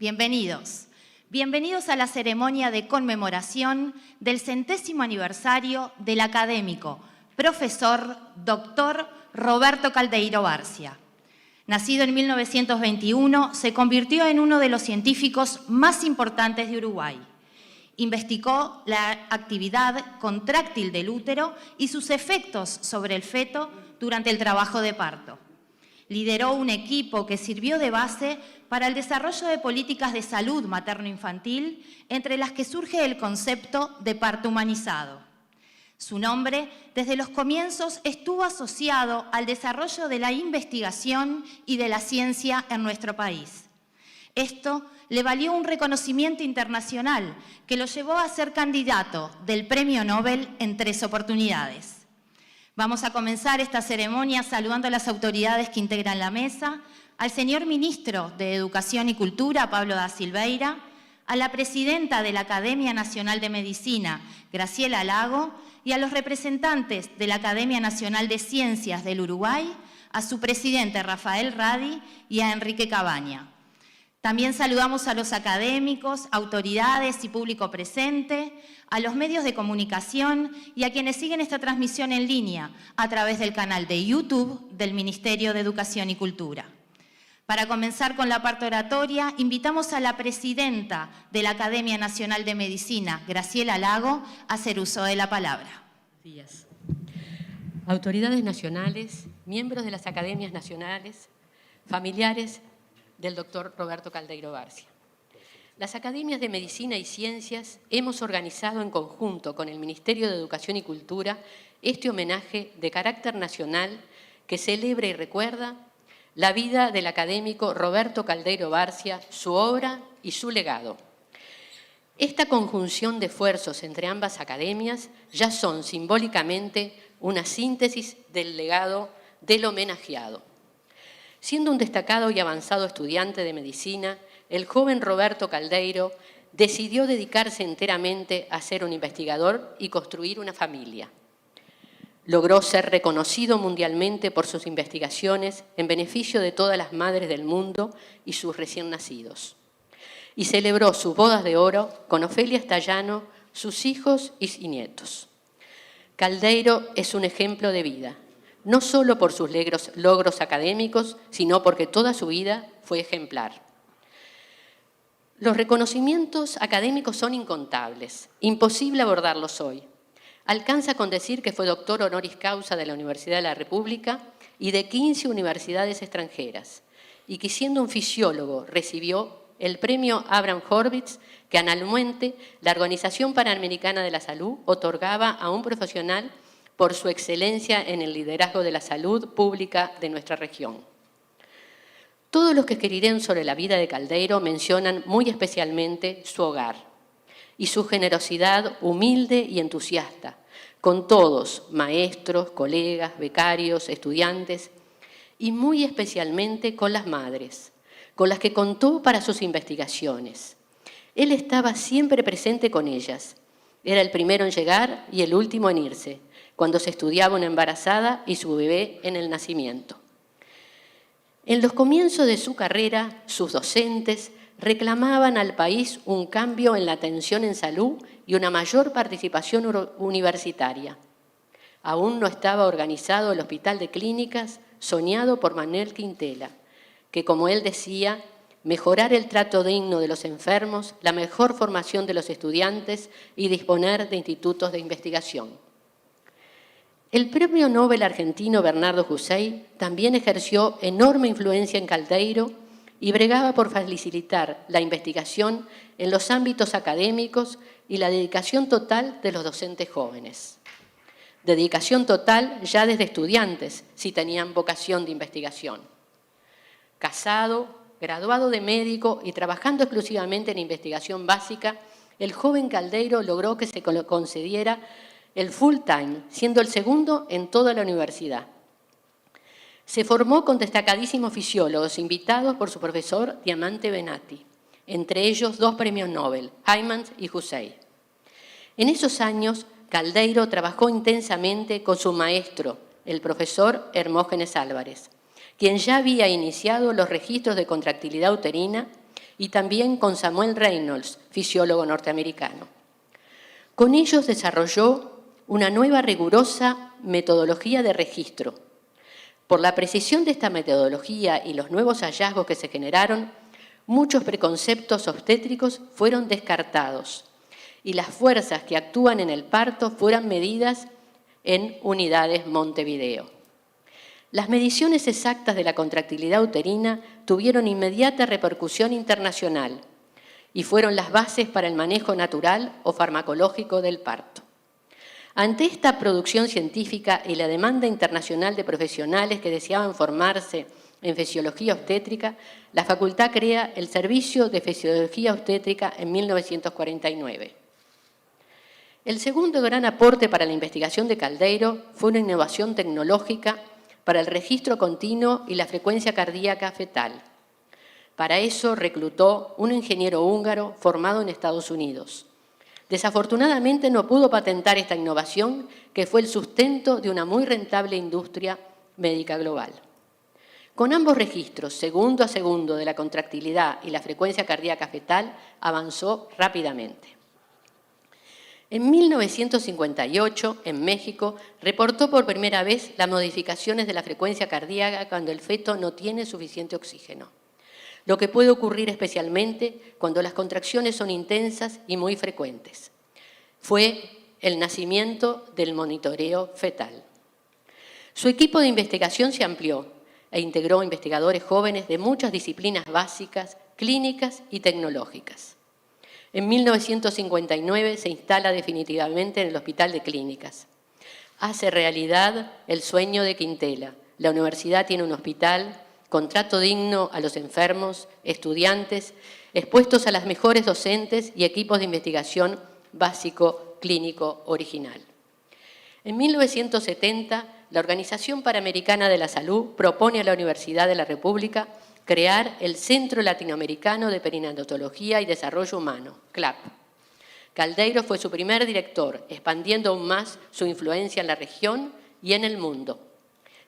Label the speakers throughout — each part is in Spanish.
Speaker 1: Bienvenidos. Bienvenidos a la ceremonia de conmemoración del 100º aniversario del académico, profesor, doctor Roberto Caldeiro Barcia. Nacido en 1921, se convirtió en uno de los científicos más importantes de Uruguay. Investigó la actividad contráctil del útero y sus efectos sobre el feto durante el trabajo de parto. Lideró un equipo que sirvió de base para el desarrollo de políticas de salud materno-infantil, entre las que surge el concepto de parto humanizado. Su nombre, desde los comienzos, estuvo asociado al desarrollo de la investigación y de la ciencia en nuestro país. Esto le valió un reconocimiento internacional que lo llevó a ser candidato del Premio Nobel en 3 oportunidades. Vamos a comenzar esta ceremonia saludando a las autoridades que integran la mesa, al señor Ministro de Educación y Cultura, Pablo da Silveira, a la Presidenta de la Academia Nacional de Medicina, Graciela Lago, y a los representantes de la Academia Nacional de Ciencias del Uruguay, a su presidente Rafael Radi y a Enrique Cabaña. También saludamos a los académicos, autoridades y público presente, a los medios de comunicación y a quienes siguen esta transmisión en línea a través del canal de YouTube del Ministerio de Educación y Cultura. Para comenzar con la parte oratoria, invitamos a la presidenta de la Academia Nacional de Medicina, Graciela Lago, a hacer uso de la palabra.
Speaker 2: Días. Autoridades nacionales, miembros de las academias nacionales, familiares del doctor Roberto Caldeiro Barcia. Las Academias de Medicina y Ciencias hemos organizado en conjunto con el Ministerio de Educación y Cultura este homenaje de carácter nacional que celebra y recuerda la vida del académico Roberto Caldeiro Barcia, su obra y su legado. Esta conjunción de esfuerzos entre ambas academias ya son simbólicamente una síntesis del legado del homenajeado. Siendo un destacado y avanzado estudiante de medicina, el joven Roberto Caldeiro decidió dedicarse enteramente a ser un investigador y construir una familia. Logró ser reconocido mundialmente por sus investigaciones en beneficio de todas las madres del mundo y sus recién nacidos. Y celebró sus bodas de oro con Ofelia Stallano, sus hijos y nietos. Caldeiro es un ejemplo de vida, no solo por sus logros académicos, sino porque toda su vida fue ejemplar. Los reconocimientos académicos son incontables, imposible abordarlos hoy. Alcanza con decir que fue doctor honoris causa de la Universidad de la República y de 15 universidades extranjeras, y que siendo un fisiólogo recibió el premio Abraham Horvitz que anualmente la Organización Panamericana de la Salud otorgaba a un profesional por su excelencia en el liderazgo de la salud pública de nuestra región. Todos los que escribieron sobre la vida de Caldeiro mencionan muy especialmente su hogar y su generosidad humilde y entusiasta, con todos, maestros, colegas, becarios, estudiantes, y muy especialmente con las madres, con las que contó para sus investigaciones. Él estaba siempre presente con ellas. Era el primero en llegar y el último en irse, cuando se estudiaba una embarazada y su bebé en el nacimiento. En los comienzos de su carrera, sus docentes reclamaban al país un cambio en la atención en salud y una mayor participación universitaria. Aún no estaba organizado el Hospital de Clínicas soñado por Manuel Quintela, que, como él decía, mejorar el trato digno de los enfermos, la mejor formación de los estudiantes y disponer de institutos de investigación. El premio Nobel argentino Bernardo Hussein también ejerció enorme influencia en Caldeiro y bregaba por facilitar la investigación en los ámbitos académicos y la dedicación total de los docentes jóvenes. Dedicación total ya desde estudiantes, si tenían vocación de investigación. Casado, graduado de médico y trabajando exclusivamente en investigación básica, el joven Caldeiro logró que se concediera el full time, siendo el segundo en toda la universidad. Se formó con destacadísimos fisiólogos invitados por su profesor Diamante Benatti, entre ellos 2 premios Nobel, Heymans y Hussein. En esos años, Caldeiro trabajó intensamente con su maestro, el profesor Hermógenes Álvarez, quien ya había iniciado los registros de contractilidad uterina y también con Samuel Reynolds, fisiólogo norteamericano. Con ellos desarrolló una nueva rigurosa metodología de registro. Por la precisión de esta metodología y los nuevos hallazgos que se generaron, muchos preconceptos obstétricos fueron descartados y las fuerzas que actúan en el parto fueron medidas en unidades Montevideo. Las mediciones exactas de la contractilidad uterina tuvieron inmediata repercusión internacional y fueron las bases para el manejo natural o farmacológico del parto. Ante esta producción científica y la demanda internacional de profesionales que deseaban formarse en fisiología obstétrica, la facultad crea el Servicio de Fisiología Obstétrica en 1949. El segundo gran aporte para la investigación de Caldeiro fue una innovación tecnológica para el registro continuo y la frecuencia cardíaca fetal. Para eso reclutó un ingeniero húngaro formado en Estados Unidos. Desafortunadamente no pudo patentar esta innovación, que fue el sustento de una muy rentable industria médica global. Con ambos registros, segundo a segundo, de la contractilidad y la frecuencia cardíaca fetal, avanzó rápidamente. En 1958, en México, reportó por primera vez las modificaciones de la frecuencia cardíaca cuando el feto no tiene suficiente oxígeno, lo que puede ocurrir especialmente cuando las contracciones son intensas y muy frecuentes. Fue el nacimiento del monitoreo fetal. Su equipo de investigación se amplió e integró investigadores jóvenes de muchas disciplinas básicas, clínicas y tecnológicas. En 1959 se instala definitivamente en el Hospital de Clínicas. Hace realidad el sueño de Quintela. La universidad tiene un hospital con trato digno a los enfermos, estudiantes, expuestos a las mejores docentes y equipos de investigación básico clínico original. En 1970, la Organización Panamericana de la Salud propone a la Universidad de la República crear el Centro Latinoamericano de Perinatología y Desarrollo Humano, CLAP. Caldeiro fue su primer director, expandiendo aún más su influencia en la región y en el mundo.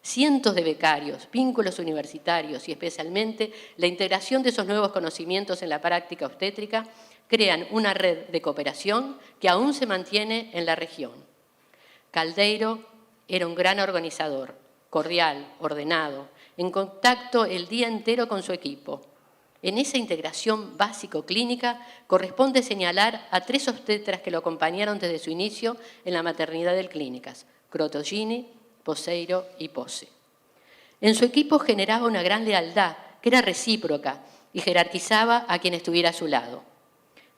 Speaker 2: Cientos de becarios, vínculos universitarios y especialmente la integración de esos nuevos conocimientos en la práctica obstétrica crean una red de cooperación que aún se mantiene en la región. Caldeiro era un gran organizador, cordial, ordenado, en contacto el día entero con su equipo. En esa integración básico-clínica corresponde señalar a 3 obstetras que lo acompañaron desde su inicio en la maternidad del Clínicas, Crotogini, Poseiro y Pose. En su equipo generaba una gran lealtad, que era recíproca, y jerarquizaba a quien estuviera a su lado.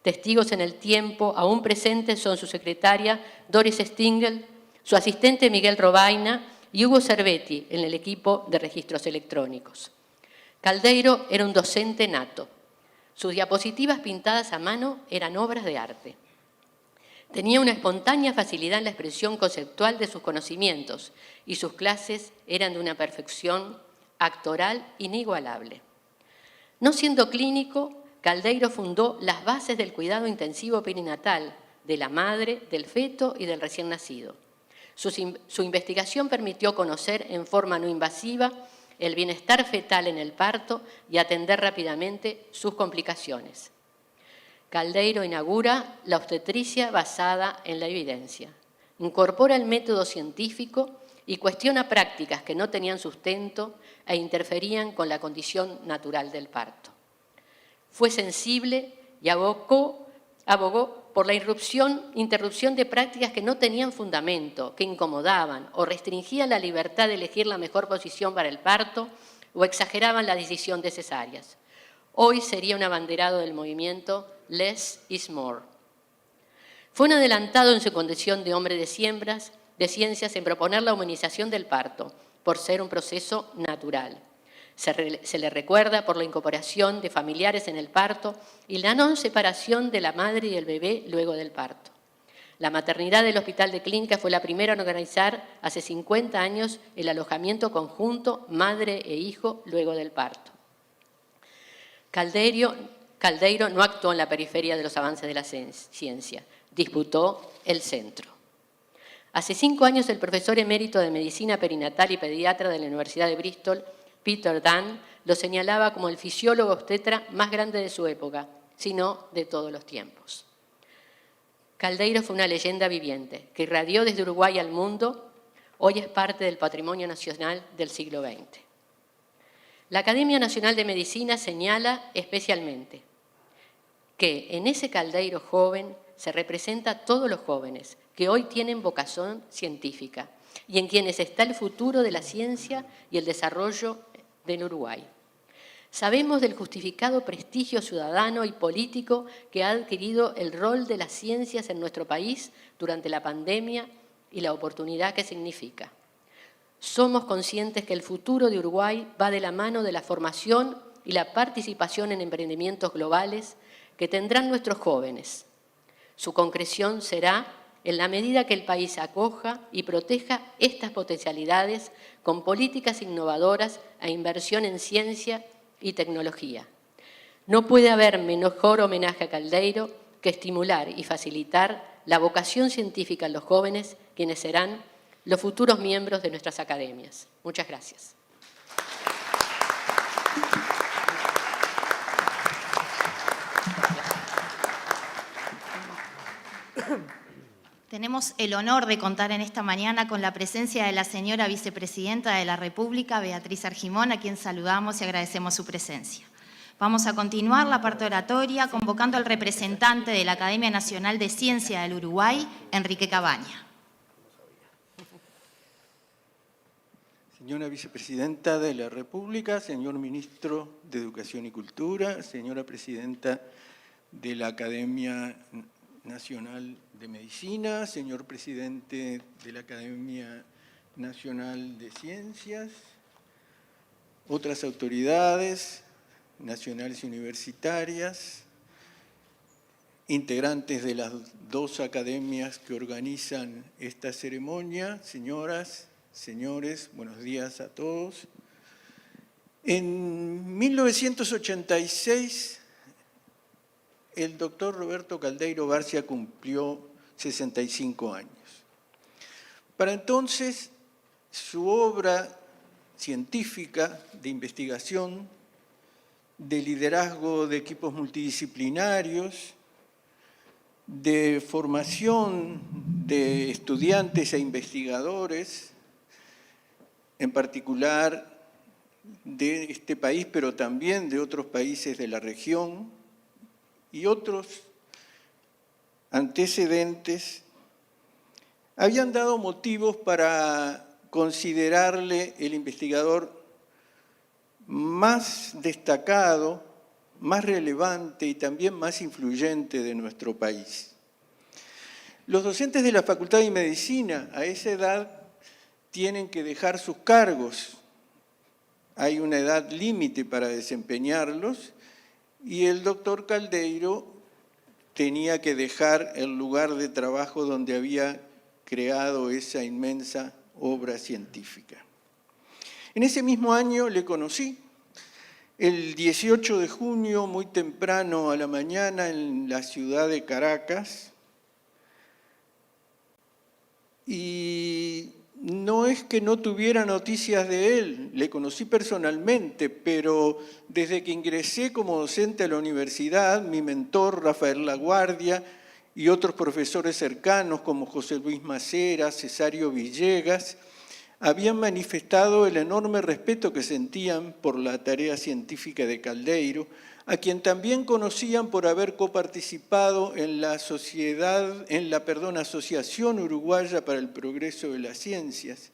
Speaker 2: Testigos en el tiempo aún presentes son su secretaria Doris Stingel, su asistente Miguel Robaina y Hugo Cervetti en el equipo de registros electrónicos. Caldeiro era un docente nato. Sus diapositivas pintadas a mano eran obras de arte. Tenía una espontánea facilidad en la expresión conceptual de sus conocimientos y sus clases eran de una perfección actoral inigualable. No siendo clínico, Caldeiro fundó las bases del cuidado intensivo perinatal de la madre, del feto y del recién nacido. Su investigación permitió conocer en forma no invasiva el bienestar fetal en el parto y atender rápidamente sus complicaciones. Caldeiro inaugura la obstetricia basada en la evidencia. Incorpora el método científico y cuestiona prácticas que no tenían sustento e interferían con la condición natural del parto. Fue sensible y abogó por la interrupción de prácticas que no tenían fundamento, que incomodaban o restringían la libertad de elegir la mejor posición para el parto o exageraban la decisión de cesáreas. Hoy sería un abanderado del movimiento Less is More. Fue un adelantado en su condición de hombre de ciencias en proponer la humanización del parto, por ser un proceso natural. Se le recuerda por la incorporación de familiares en el parto y la no separación de la madre y del bebé luego del parto. La maternidad del Hospital de Clínicas fue la primera en organizar hace 50 años el alojamiento conjunto madre e hijo luego del parto. Caldeiro no actuó en la periferia de los avances de la ciencia, disputó el centro. Hace 5 años el profesor emérito de Medicina Perinatal y Pediatra de la Universidad de Bristol, Peter Dunn, lo señalaba como el fisiólogo obstetra más grande de su época, sino de todos los tiempos. Caldeiro fue una leyenda viviente que irradió desde Uruguay al mundo. Hoy es parte del patrimonio nacional del siglo XX. La Academia Nacional de Medicina señala especialmente que en ese Caldeiro joven se representa a todos los jóvenes que hoy tienen vocación científica y en quienes está el futuro de la ciencia y el desarrollo del Uruguay. Sabemos del justificado prestigio ciudadano y político que ha adquirido el rol de las ciencias en nuestro país durante la pandemia y la oportunidad que significa. Somos conscientes que el futuro de Uruguay va de la mano de la formación y la participación en emprendimientos globales que tendrán nuestros jóvenes. Su concreción será en la medida que el país acoja y proteja estas potencialidades con políticas innovadoras e inversión en ciencia y tecnología. No puede haber mejor homenaje a Caldeiro que estimular y facilitar la vocación científica en los jóvenes, quienes serán los futuros miembros de nuestras academias. Muchas gracias.
Speaker 1: Tenemos el honor de contar en esta mañana con la presencia de la señora Vicepresidenta de la República, Beatriz Argimón, a quien saludamos y agradecemos su presencia. Vamos a continuar la parte oratoria convocando al representante de la Academia Nacional de Ciencia del Uruguay, Enrique Cabaña.
Speaker 3: Señora Vicepresidenta de la República, señor Ministro de Educación y Cultura, señora Presidenta de la Academia Nacional de Medicina, señor Presidente de la Academia Nacional de Ciencias, otras autoridades nacionales y universitarias, integrantes de las dos academias que organizan esta ceremonia, señoras, señores, buenos días a todos. En 1986, el doctor Roberto Caldeiro Barcia cumplió 65 años. Para entonces, su obra científica de investigación, de liderazgo de equipos multidisciplinarios, de formación de estudiantes e investigadores, en particular de este país, pero también de otros países de la región, y otros antecedentes, habían dado motivos para considerarle el investigador más destacado, más relevante y también más influyente de nuestro país. Los docentes de la Facultad de Medicina a esa edad tienen que dejar sus cargos. Hay una edad límite para desempeñarlos y el doctor Caldeiro tenía que dejar el lugar de trabajo donde había creado esa inmensa obra científica. En ese mismo año le conocí, el 18 de junio, muy temprano a la mañana, en la ciudad de Caracas, y no es que no tuviera noticias de él, le conocí personalmente, pero desde que ingresé como docente a la universidad, mi mentor, Rafael Laguardia, y otros profesores cercanos como José Luis Macera, Cesario Villegas, habían manifestado el enorme respeto que sentían por la tarea científica de Caldeiro, a quien también conocían por haber coparticipado en la Asociación Uruguaya para el Progreso de las Ciencias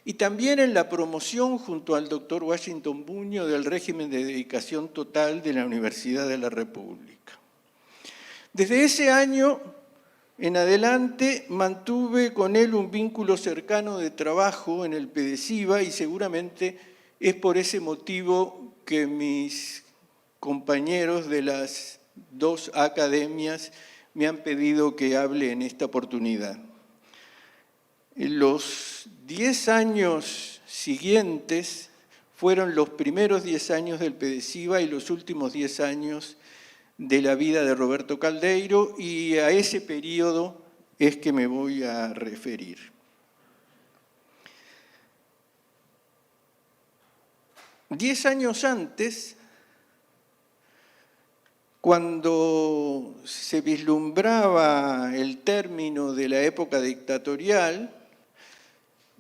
Speaker 3: y también en la promoción junto al doctor Washington Buño del régimen de dedicación total de la Universidad de la República. Desde ese año en adelante mantuve con él un vínculo cercano de trabajo en el PDCIVA y seguramente es por ese motivo que mis compañeros de las dos academias me han pedido que hable en esta oportunidad. En los 10 años siguientes fueron los primeros 10 años del PDCIVA y los últimos 10 años de la vida de Roberto Caldeiro, y a ese periodo es que me voy a referir. 10 años antes, cuando se vislumbraba el término de la época dictatorial,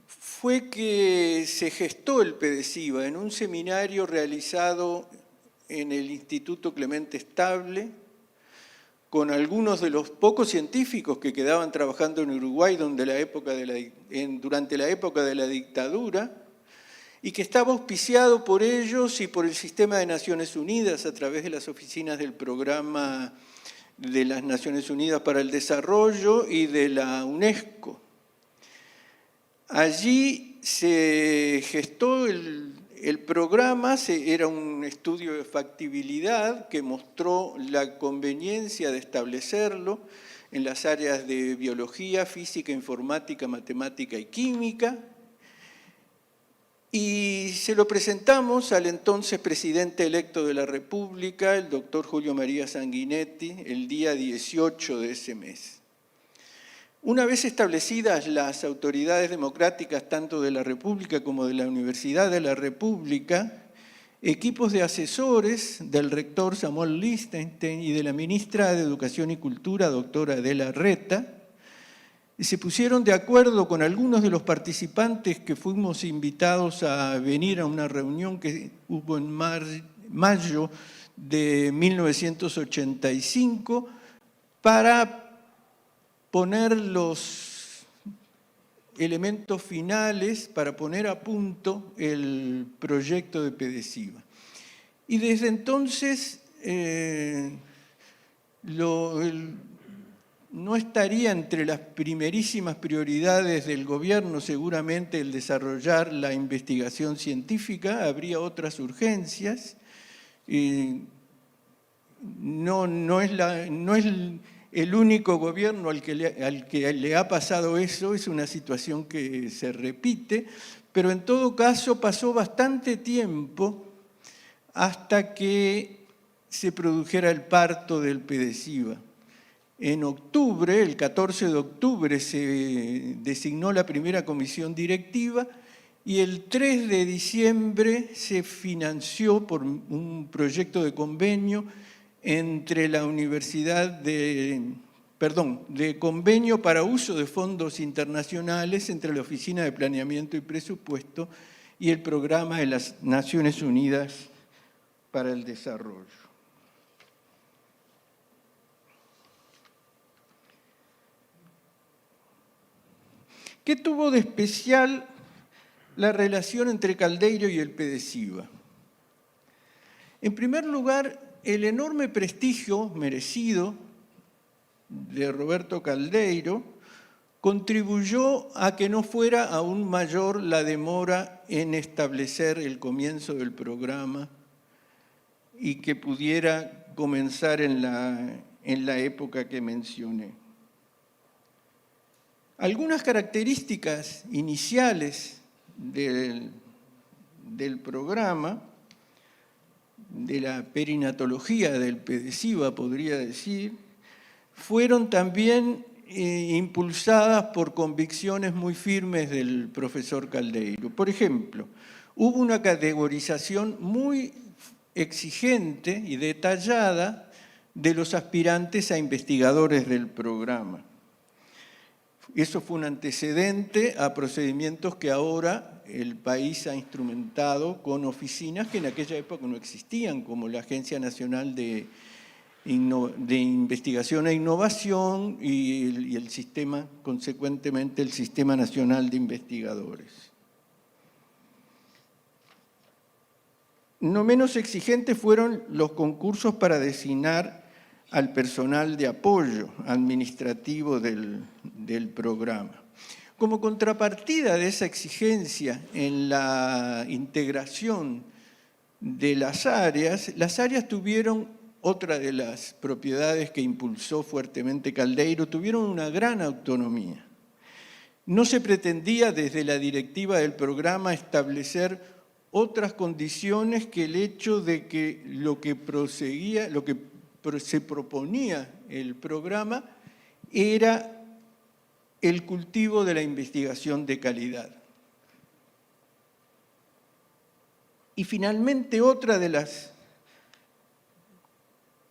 Speaker 3: fue que se gestó el PDCIVA en un seminario realizado en el Instituto Clemente Estable, con algunos de los pocos científicos que quedaban trabajando en Uruguay durante la época de la dictadura, y que estaba auspiciado por ellos y por el Sistema de Naciones Unidas a través de las oficinas del Programa de las Naciones Unidas para el Desarrollo y de la UNESCO. Allí se gestó el programa, era un estudio de factibilidad que mostró la conveniencia de establecerlo en las áreas de biología, física, informática, matemática y química. Y se lo presentamos al entonces presidente electo de la República, el doctor Julio María Sanguinetti, el día 18 de ese mes. Una vez establecidas las autoridades democráticas tanto de la República como de la Universidad de la República, equipos de asesores del rector Samuel Lichtenstein y de la ministra de Educación y Cultura, doctora Adela Reta, se pusieron de acuerdo con algunos de los participantes que fuimos invitados a venir a una reunión que hubo en mayo de 1985 para poner los elementos finales, para poner a punto el proyecto de PDCIVA. Y desde entonces no estaría entre las primerísimas prioridades del gobierno seguramente el desarrollar la investigación científica, habría otras urgencias. No es el único gobierno al que le ha pasado eso, es una situación que se repite, pero en todo caso pasó bastante tiempo hasta que se produjera el parto del PDCIVA. En octubre, el 14 de octubre, se designó la primera comisión directiva y el 3 de diciembre se financió por un proyecto de convenio entre la de convenio para uso de fondos internacionales entre la Oficina de Planeamiento y Presupuesto y el Programa de las Naciones Unidas para el Desarrollo. ¿Qué tuvo de especial la relación entre Caldeiro y el PDCIVA? En primer lugar, el enorme prestigio merecido de Roberto Caldeiro contribuyó a que no fuera aún mayor la demora en establecer el comienzo del programa y que pudiera comenzar en la época que mencioné. Algunas características iniciales del programa, de la perinatología del PDCIVA, podría decir, fueron también impulsadas por convicciones muy firmes del profesor Caldeiro. Por ejemplo, hubo una categorización muy exigente y detallada de los aspirantes a investigadores del programa. Eso fue un antecedente a procedimientos que ahora el país ha instrumentado con oficinas que en aquella época no existían, como la Agencia Nacional de Investigación e Innovación y el sistema, consecuentemente, el Sistema Nacional de Investigadores. No menos exigentes fueron los concursos para designar al personal de apoyo administrativo del programa. Como contrapartida de esa exigencia en la integración de las áreas tuvieron otra de las propiedades que impulsó fuertemente Caldeiro, tuvieron una gran autonomía. No se pretendía desde la directiva del programa establecer otras condiciones que el hecho de que lo que se proponía el programa era el cultivo de la investigación de calidad. Y finalmente otra de las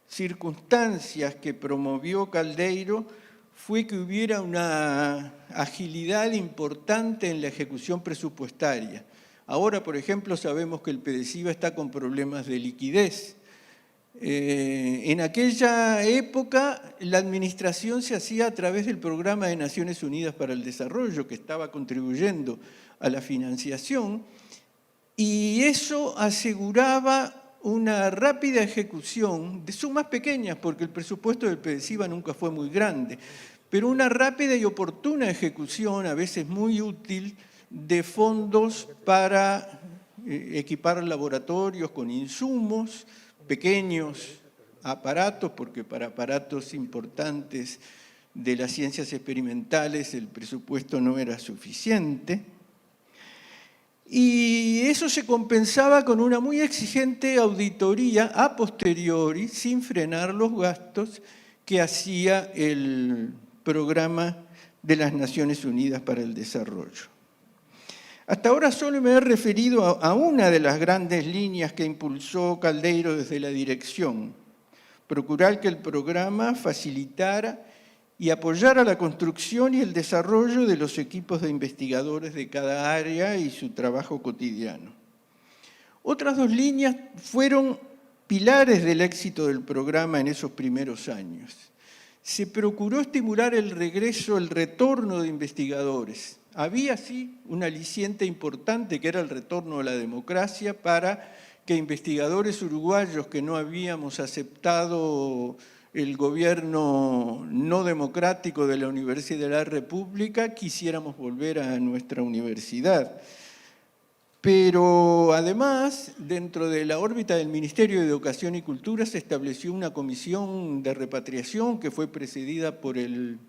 Speaker 3: circunstancias que promovió Caldeiro fue que hubiera una agilidad importante en la ejecución presupuestaria. Ahora, por ejemplo, sabemos que el PDCIVA está con problemas de liquidez. En aquella época, la administración se hacía a través del Programa de Naciones Unidas para el Desarrollo, que estaba contribuyendo a la financiación, y eso aseguraba una rápida ejecución de sumas pequeñas, porque el presupuesto del PDCIVA nunca fue muy grande, pero una rápida y oportuna ejecución, a veces muy útil, de fondos para equipar laboratorios con insumos, pequeños aparatos, porque para aparatos importantes de las ciencias experimentales el presupuesto no era suficiente. Y eso se compensaba con una muy exigente auditoría a posteriori, sin frenar los gastos, que hacía el Programa de las Naciones Unidas para el Desarrollo. Hasta ahora solo me he referido a una de las grandes líneas que impulsó Caldeiro desde la dirección: procurar que el programa facilitara y apoyara la construcción y el desarrollo de los equipos de investigadores de cada área y su trabajo cotidiano. Otras dos líneas fueron pilares del éxito del programa en esos primeros años. Se procuró estimular el regreso, el retorno de investigadores. Había, sí, un aliciente importante que era el retorno a la democracia para que investigadores uruguayos que no habíamos aceptado el gobierno no democrático de la Universidad de la República quisiéramos volver a nuestra universidad. Pero además, dentro de la órbita del Ministerio de Educación y Cultura se estableció una comisión de repatriación que fue presidida por el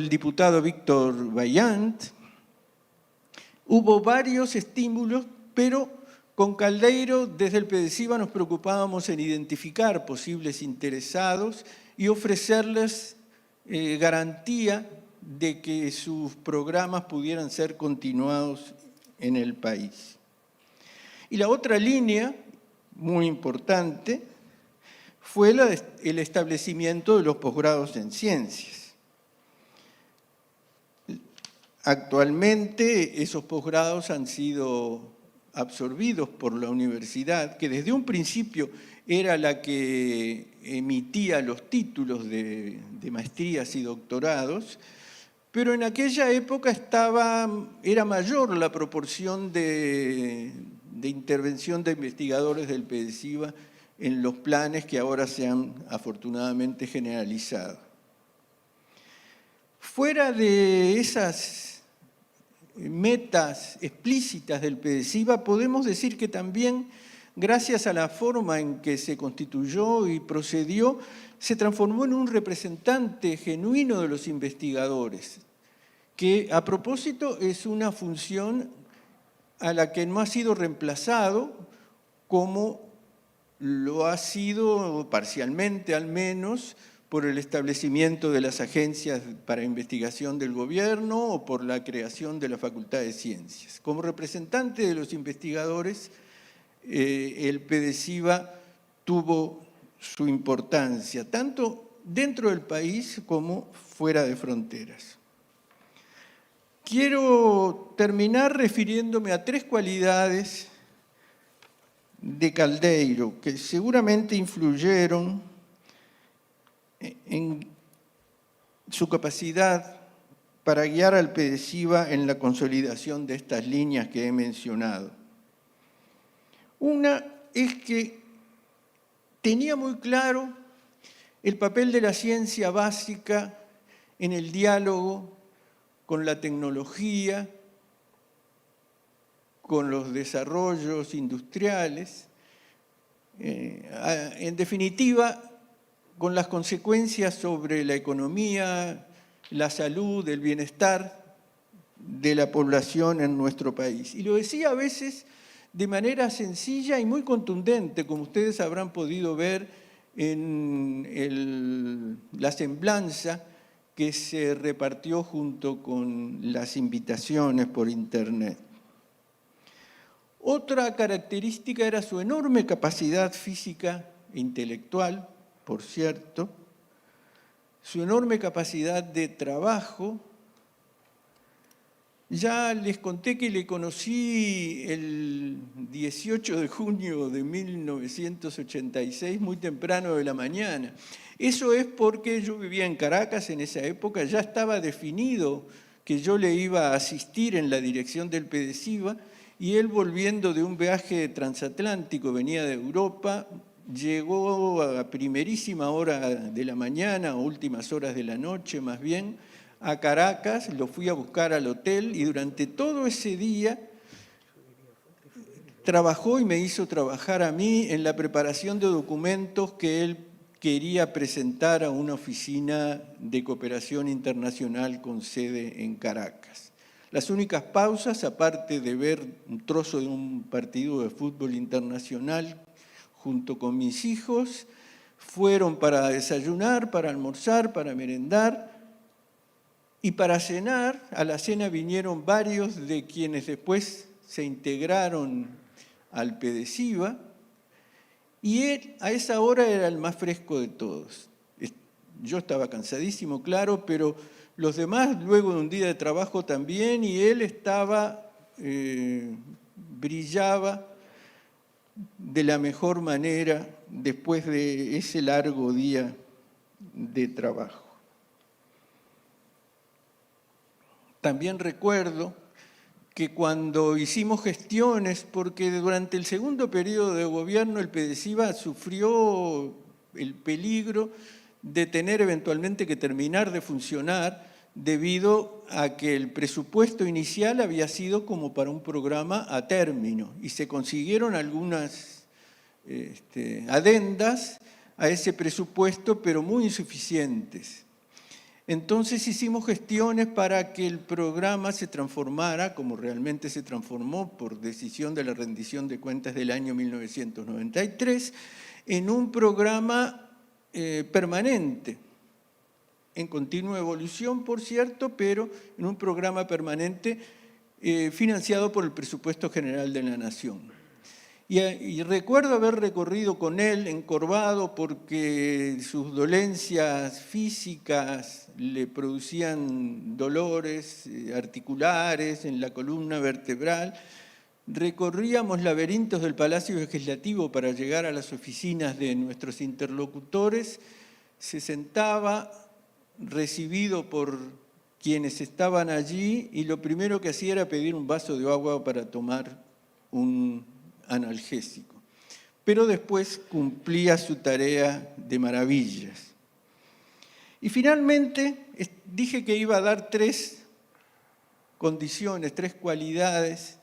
Speaker 3: diputado Víctor Vallant. Hubo varios estímulos, pero con Caldeiro, desde el PDCIVA, nos preocupábamos en identificar posibles interesados y ofrecerles garantía de que sus programas pudieran ser continuados en el país. Y la otra línea, muy importante, fue el establecimiento de los posgrados en ciencias. Actualmente esos posgrados han sido absorbidos por la universidad, que desde un principio era la que emitía los títulos de maestrías y doctorados, pero en aquella época era mayor la proporción de intervención de investigadores del PDCIVA en los planes que ahora se han afortunadamente generalizado. Fuera de esas metas explícitas del PDCIVA, podemos decir que también, gracias a la forma en que se constituyó y procedió, se transformó en un representante genuino de los investigadores, que a propósito es una función a la que no ha sido reemplazado, como lo ha sido parcialmente al menos, por el establecimiento de las agencias para investigación del gobierno o por la creación de la Facultad de Ciencias. Como representante de los investigadores, el PDCIVA tuvo su importancia, tanto dentro del país como fuera de fronteras. Quiero terminar refiriéndome a tres cualidades de Caldeiro que seguramente influyeron en su capacidad para guiar al PDCIVA en la consolidación de estas líneas que he mencionado. Una es que tenía muy claro el papel de la ciencia básica en el diálogo con la tecnología, con los desarrollos industriales, en definitiva, con las consecuencias sobre la economía, la salud, el bienestar de la población en nuestro país. Y lo decía a veces de manera sencilla y muy contundente, como ustedes habrán podido ver en la semblanza que se repartió junto con las invitaciones por internet. Otra característica era su enorme capacidad física e intelectual, por cierto, su enorme capacidad de trabajo. Ya les conté que le conocí el 18 de junio de 1986, muy temprano de la mañana. Eso es porque yo vivía en Caracas en esa época, ya estaba definido que yo le iba a asistir en la dirección del PDCIVA, y él, volviendo de un viaje transatlántico, venía de Europa, llegó a primerísima hora de la mañana, o últimas horas de la noche más bien, a Caracas, lo fui a buscar al hotel y durante todo ese día trabajó y me hizo trabajar a mí en la preparación de documentos que él quería presentar a una oficina de cooperación internacional con sede en Caracas. Las únicas pausas, aparte de ver un trozo de un partido de fútbol internacional junto con mis hijos, fueron para desayunar, para almorzar, para merendar. Y para cenar, a la cena vinieron varios de quienes después se integraron al PDCIVA, y él a esa hora era el más fresco de todos. Yo estaba cansadísimo, claro, pero los demás luego de un día de trabajo también, y él brillaba de la mejor manera después de ese largo día de trabajo. También recuerdo que cuando hicimos gestiones, porque durante el segundo periodo de gobierno el PDCIVA sufrió el peligro de tener eventualmente que terminar de funcionar debido a que el presupuesto inicial había sido como para un programa a término y se consiguieron algunas adendas a ese presupuesto, pero muy insuficientes. Entonces hicimos gestiones para que el programa se transformara, como realmente se transformó por decisión de la rendición de cuentas del año 1993, en un programa permanente, en continua evolución, por cierto, pero en un programa permanente financiado por el presupuesto general de la Nación. Y recuerdo haber recorrido con él encorvado porque sus dolencias físicas le producían dolores articulares en la columna vertebral. Recorríamos laberintos del Palacio Legislativo para llegar a las oficinas de nuestros interlocutores. Se sentaba recibido por quienes estaban allí y lo primero que hacía era pedir un vaso de agua para tomar un analgésico, pero después cumplía su tarea de maravillas. Y finalmente dije que iba a dar 3 condiciones, 3 cualidades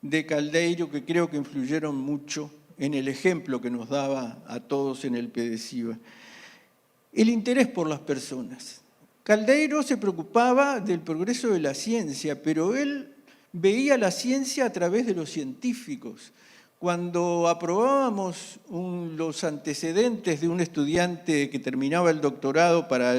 Speaker 3: de Caldeiro que creo que influyeron mucho en el ejemplo que nos daba a todos en el PDCIVA. El interés por las personas. Caldeiro se preocupaba del progreso de la ciencia, pero él veía la ciencia a través de los científicos. Cuando aprobábamos los antecedentes de un estudiante que terminaba el doctorado para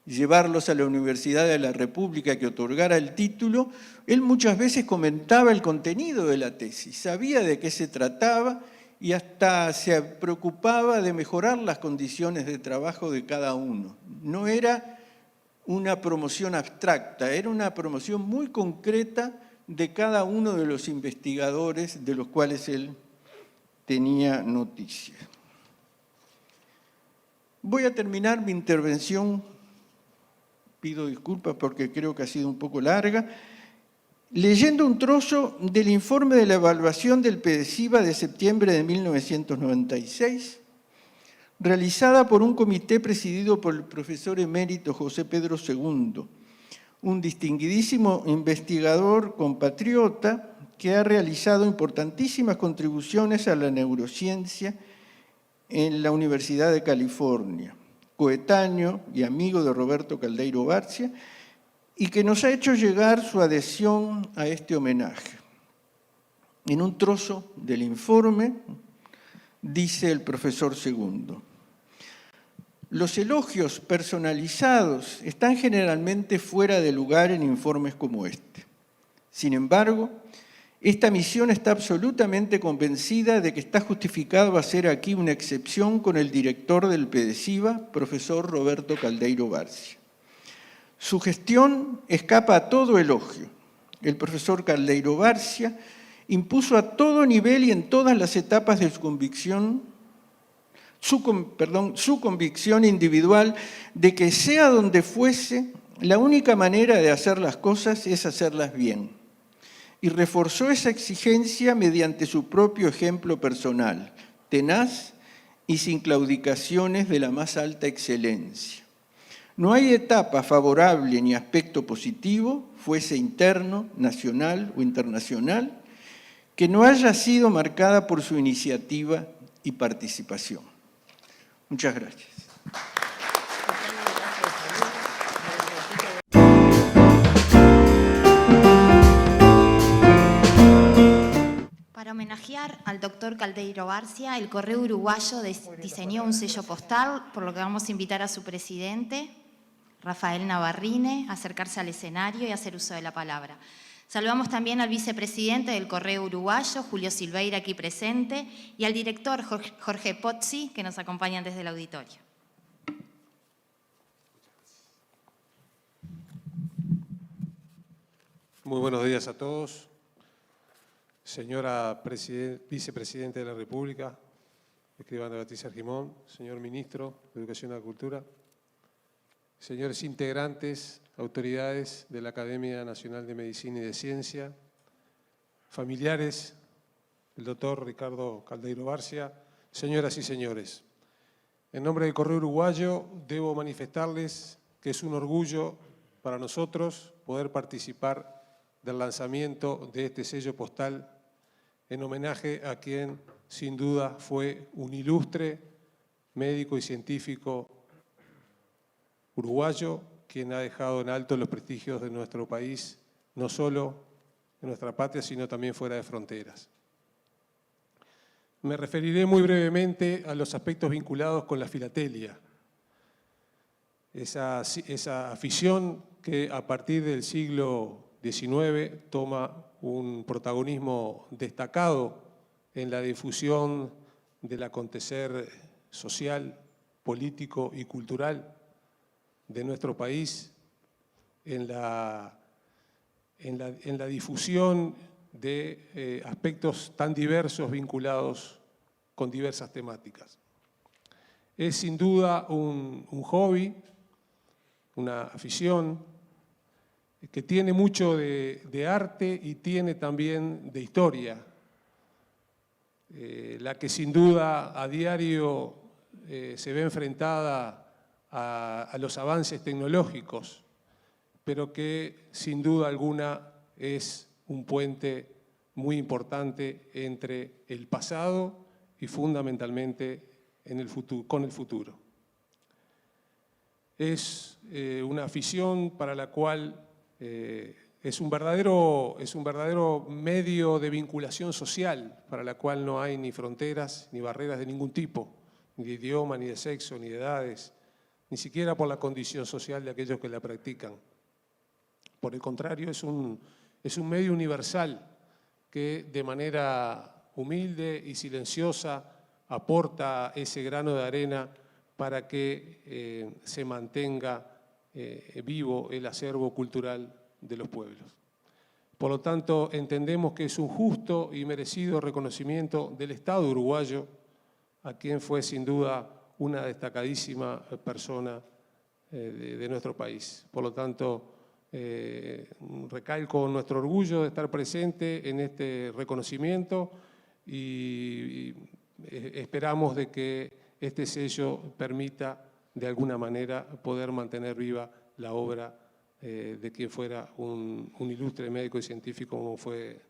Speaker 3: llevarlos a la Universidad de la República que otorgara el título, él muchas veces comentaba el contenido de la tesis, sabía de qué se trataba y hasta se preocupaba de mejorar las condiciones de trabajo de cada uno. No era una promoción abstracta, era una promoción muy concreta de cada uno de los investigadores de los cuales él tenía noticia. Voy a terminar mi intervención, pido disculpas porque creo que ha sido un poco larga, leyendo un trozo del informe de la evaluación del PDCIVA de septiembre de 1996, realizada por un comité presidido por el profesor emérito José Pedro II, un distinguidísimo investigador compatriota que ha realizado importantísimas contribuciones a la neurociencia en la Universidad de California, coetáneo y amigo de Roberto Caldeiro Barcia, y que nos ha hecho llegar su adhesión a este homenaje. En un trozo del informe dice el profesor II: los elogios personalizados están generalmente fuera de lugar en informes como este. Sin embargo, Esta misión está absolutamente convencida de que está justificado hacer aquí una excepción con el director del PDCIVA, profesor Roberto Caldeiro Barcia. Su gestión escapa a todo elogio. El profesor Caldeiro Barcia impuso a todo nivel y en todas las etapas de su convicción, su convicción individual de que sea donde fuese, la única manera de hacer las cosas es hacerlas bien. Y reforzó esa exigencia mediante su propio ejemplo personal, tenaz y sin claudicaciones de la más alta excelencia. No hay etapa favorable ni aspecto positivo, fuese interno, nacional o internacional, que no haya sido marcada por su iniciativa y participación. Muchas gracias.
Speaker 1: Para homenajear al doctor Caldeiro Barcia, el Correo Uruguayo diseñó un sello postal, por lo que vamos a invitar a su presidente, Rafael Navarrine, a acercarse al escenario y hacer uso de la palabra. Saludamos también al vicepresidente del Correo Uruguayo, Julio Silveira, aquí presente, y al director Jorge Pozzi, que nos acompañan desde el auditorio.
Speaker 4: Muy buenos días a todos. Señora vicepresidenta de la República, escribana Beatriz Argimón, señor ministro de Educación y Cultura, señores integrantes, autoridades de la Academia Nacional de Medicina y de Ciencia, familiares del doctor Ricardo Caldeiro Barcia, señoras y señores. En nombre del Correo Uruguayo debo manifestarles que es un orgullo para nosotros poder participar del lanzamiento de este sello postal en homenaje a quien sin duda fue un ilustre médico y científico uruguayo, quien ha dejado en alto los prestigios de nuestro país, no solo en nuestra patria, sino también fuera de fronteras. Me referiré muy brevemente a los aspectos vinculados con la filatelia, esa afición que a partir del siglo XIX toma un protagonismo destacado en la difusión del acontecer social, político y cultural de nuestro país, en la difusión de aspectos tan diversos vinculados con diversas temáticas. Es sin duda un hobby, una afición que tiene mucho de arte y tiene también de historia, la que sin duda a diario se ve enfrentada a los avances tecnológicos, pero que sin duda alguna es un puente muy importante entre el pasado y fundamentalmente con el futuro. Es una afición para la cual es un verdadero medio de vinculación social, para la cual no hay ni fronteras ni barreras de ningún tipo, ni de idioma, ni de sexo, ni de edades, ni siquiera por la condición social de aquellos que la practican. Por el contrario, es un medio universal que de manera humilde y silenciosa aporta ese grano de arena para que se mantenga vivo el acervo cultural de los pueblos. Por lo tanto, entendemos que es un justo y merecido reconocimiento del Estado uruguayo, a quien fue sin duda una destacadísima persona de nuestro país. Por lo tanto, recalco nuestro orgullo de estar presente en este reconocimiento y esperamos de que este sello permita de alguna manera poder mantener viva la obra de quien fuera un ilustre médico y científico como fue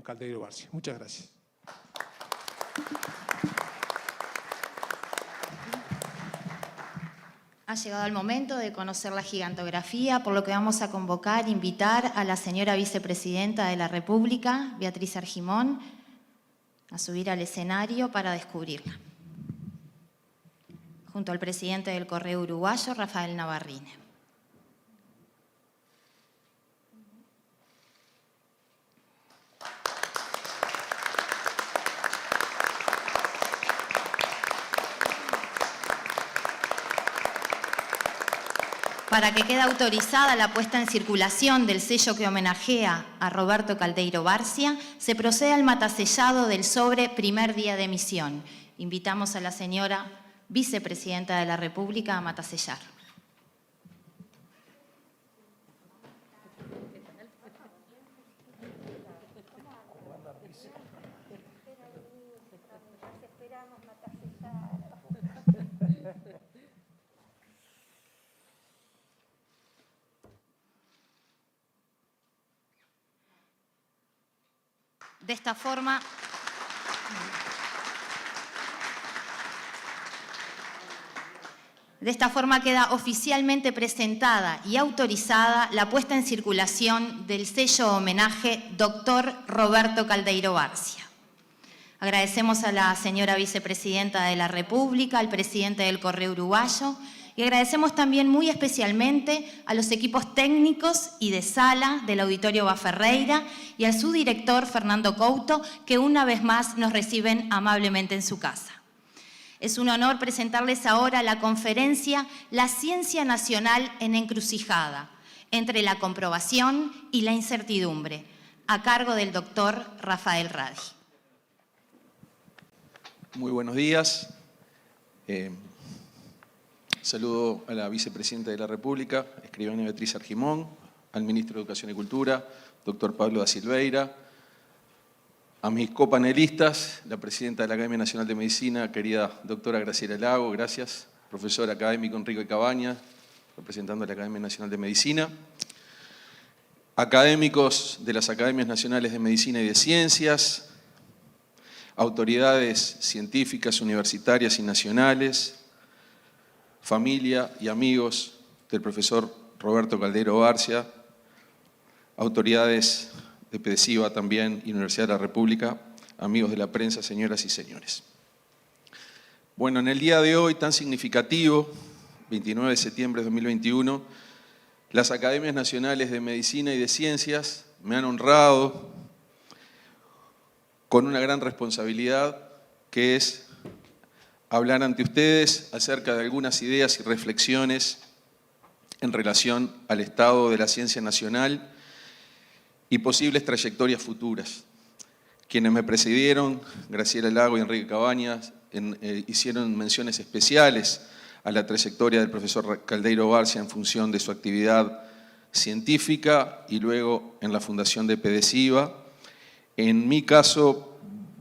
Speaker 4: Caldeiro Barcia. Muchas gracias.
Speaker 1: Ha llegado el momento de conocer la gigantografía, por lo que vamos a invitar a la señora vicepresidenta de la República, Beatriz Argimón, a subir al escenario para descubrirla, junto al presidente del Correo Uruguayo, Rafael Navarrine. Para que quede autorizada la puesta en circulación del sello que homenajea a Roberto Caldeiro Barcia, se procede al matasellado del sobre primer día de emisión. Invitamos a la señora vicepresidenta de la República a matasellar. De esta forma queda oficialmente presentada y autorizada la puesta en circulación del sello homenaje Dr. Roberto Caldeiro Barcia. Agradecemos a la señora vicepresidenta de la República, al presidente del Correo Uruguayo, y agradecemos también muy especialmente a los equipos técnicos y de sala del Auditorio Baferreira y al subdirector Fernando Couto, que una vez más nos reciben amablemente en su casa. Es un honor presentarles ahora la conferencia La Ciencia Nacional en Encrucijada, entre la comprobación y la incertidumbre, a cargo del doctor Rafael Radi.
Speaker 5: Muy buenos días. Saludo a la vicepresidenta de la República, escribana Beatriz Argimón, al ministro de Educación y Cultura, doctor Pablo da Silveira, a mis copanelistas, la presidenta de la Academia Nacional de Medicina, querida doctora Graciela Lago, gracias, profesor académico Enrique Cabañas, representando a la Academia Nacional de Medicina, académicos de las Academias Nacionales de Medicina y de Ciencias, autoridades científicas, universitarias y nacionales, familia y amigos del profesor Roberto Caldeiro Barcia, autoridades de PDCIVA también y Universidad de la República, amigos de la prensa, señoras y señores. Bueno, en el día de hoy tan significativo, 29 de septiembre de 2021, las Academias Nacionales de Medicina y de Ciencias me han honrado con una gran responsabilidad, que es hablar ante ustedes acerca de algunas ideas y reflexiones en relación al estado de la ciencia nacional y posibles trayectorias futuras. Quienes me precedieron, Graciela Lago y Enrique Cabañas, hicieron menciones especiales a la trayectoria del profesor Caldeiro Barcia en función de su actividad científica y luego en la fundación de PDCIVA. En mi caso,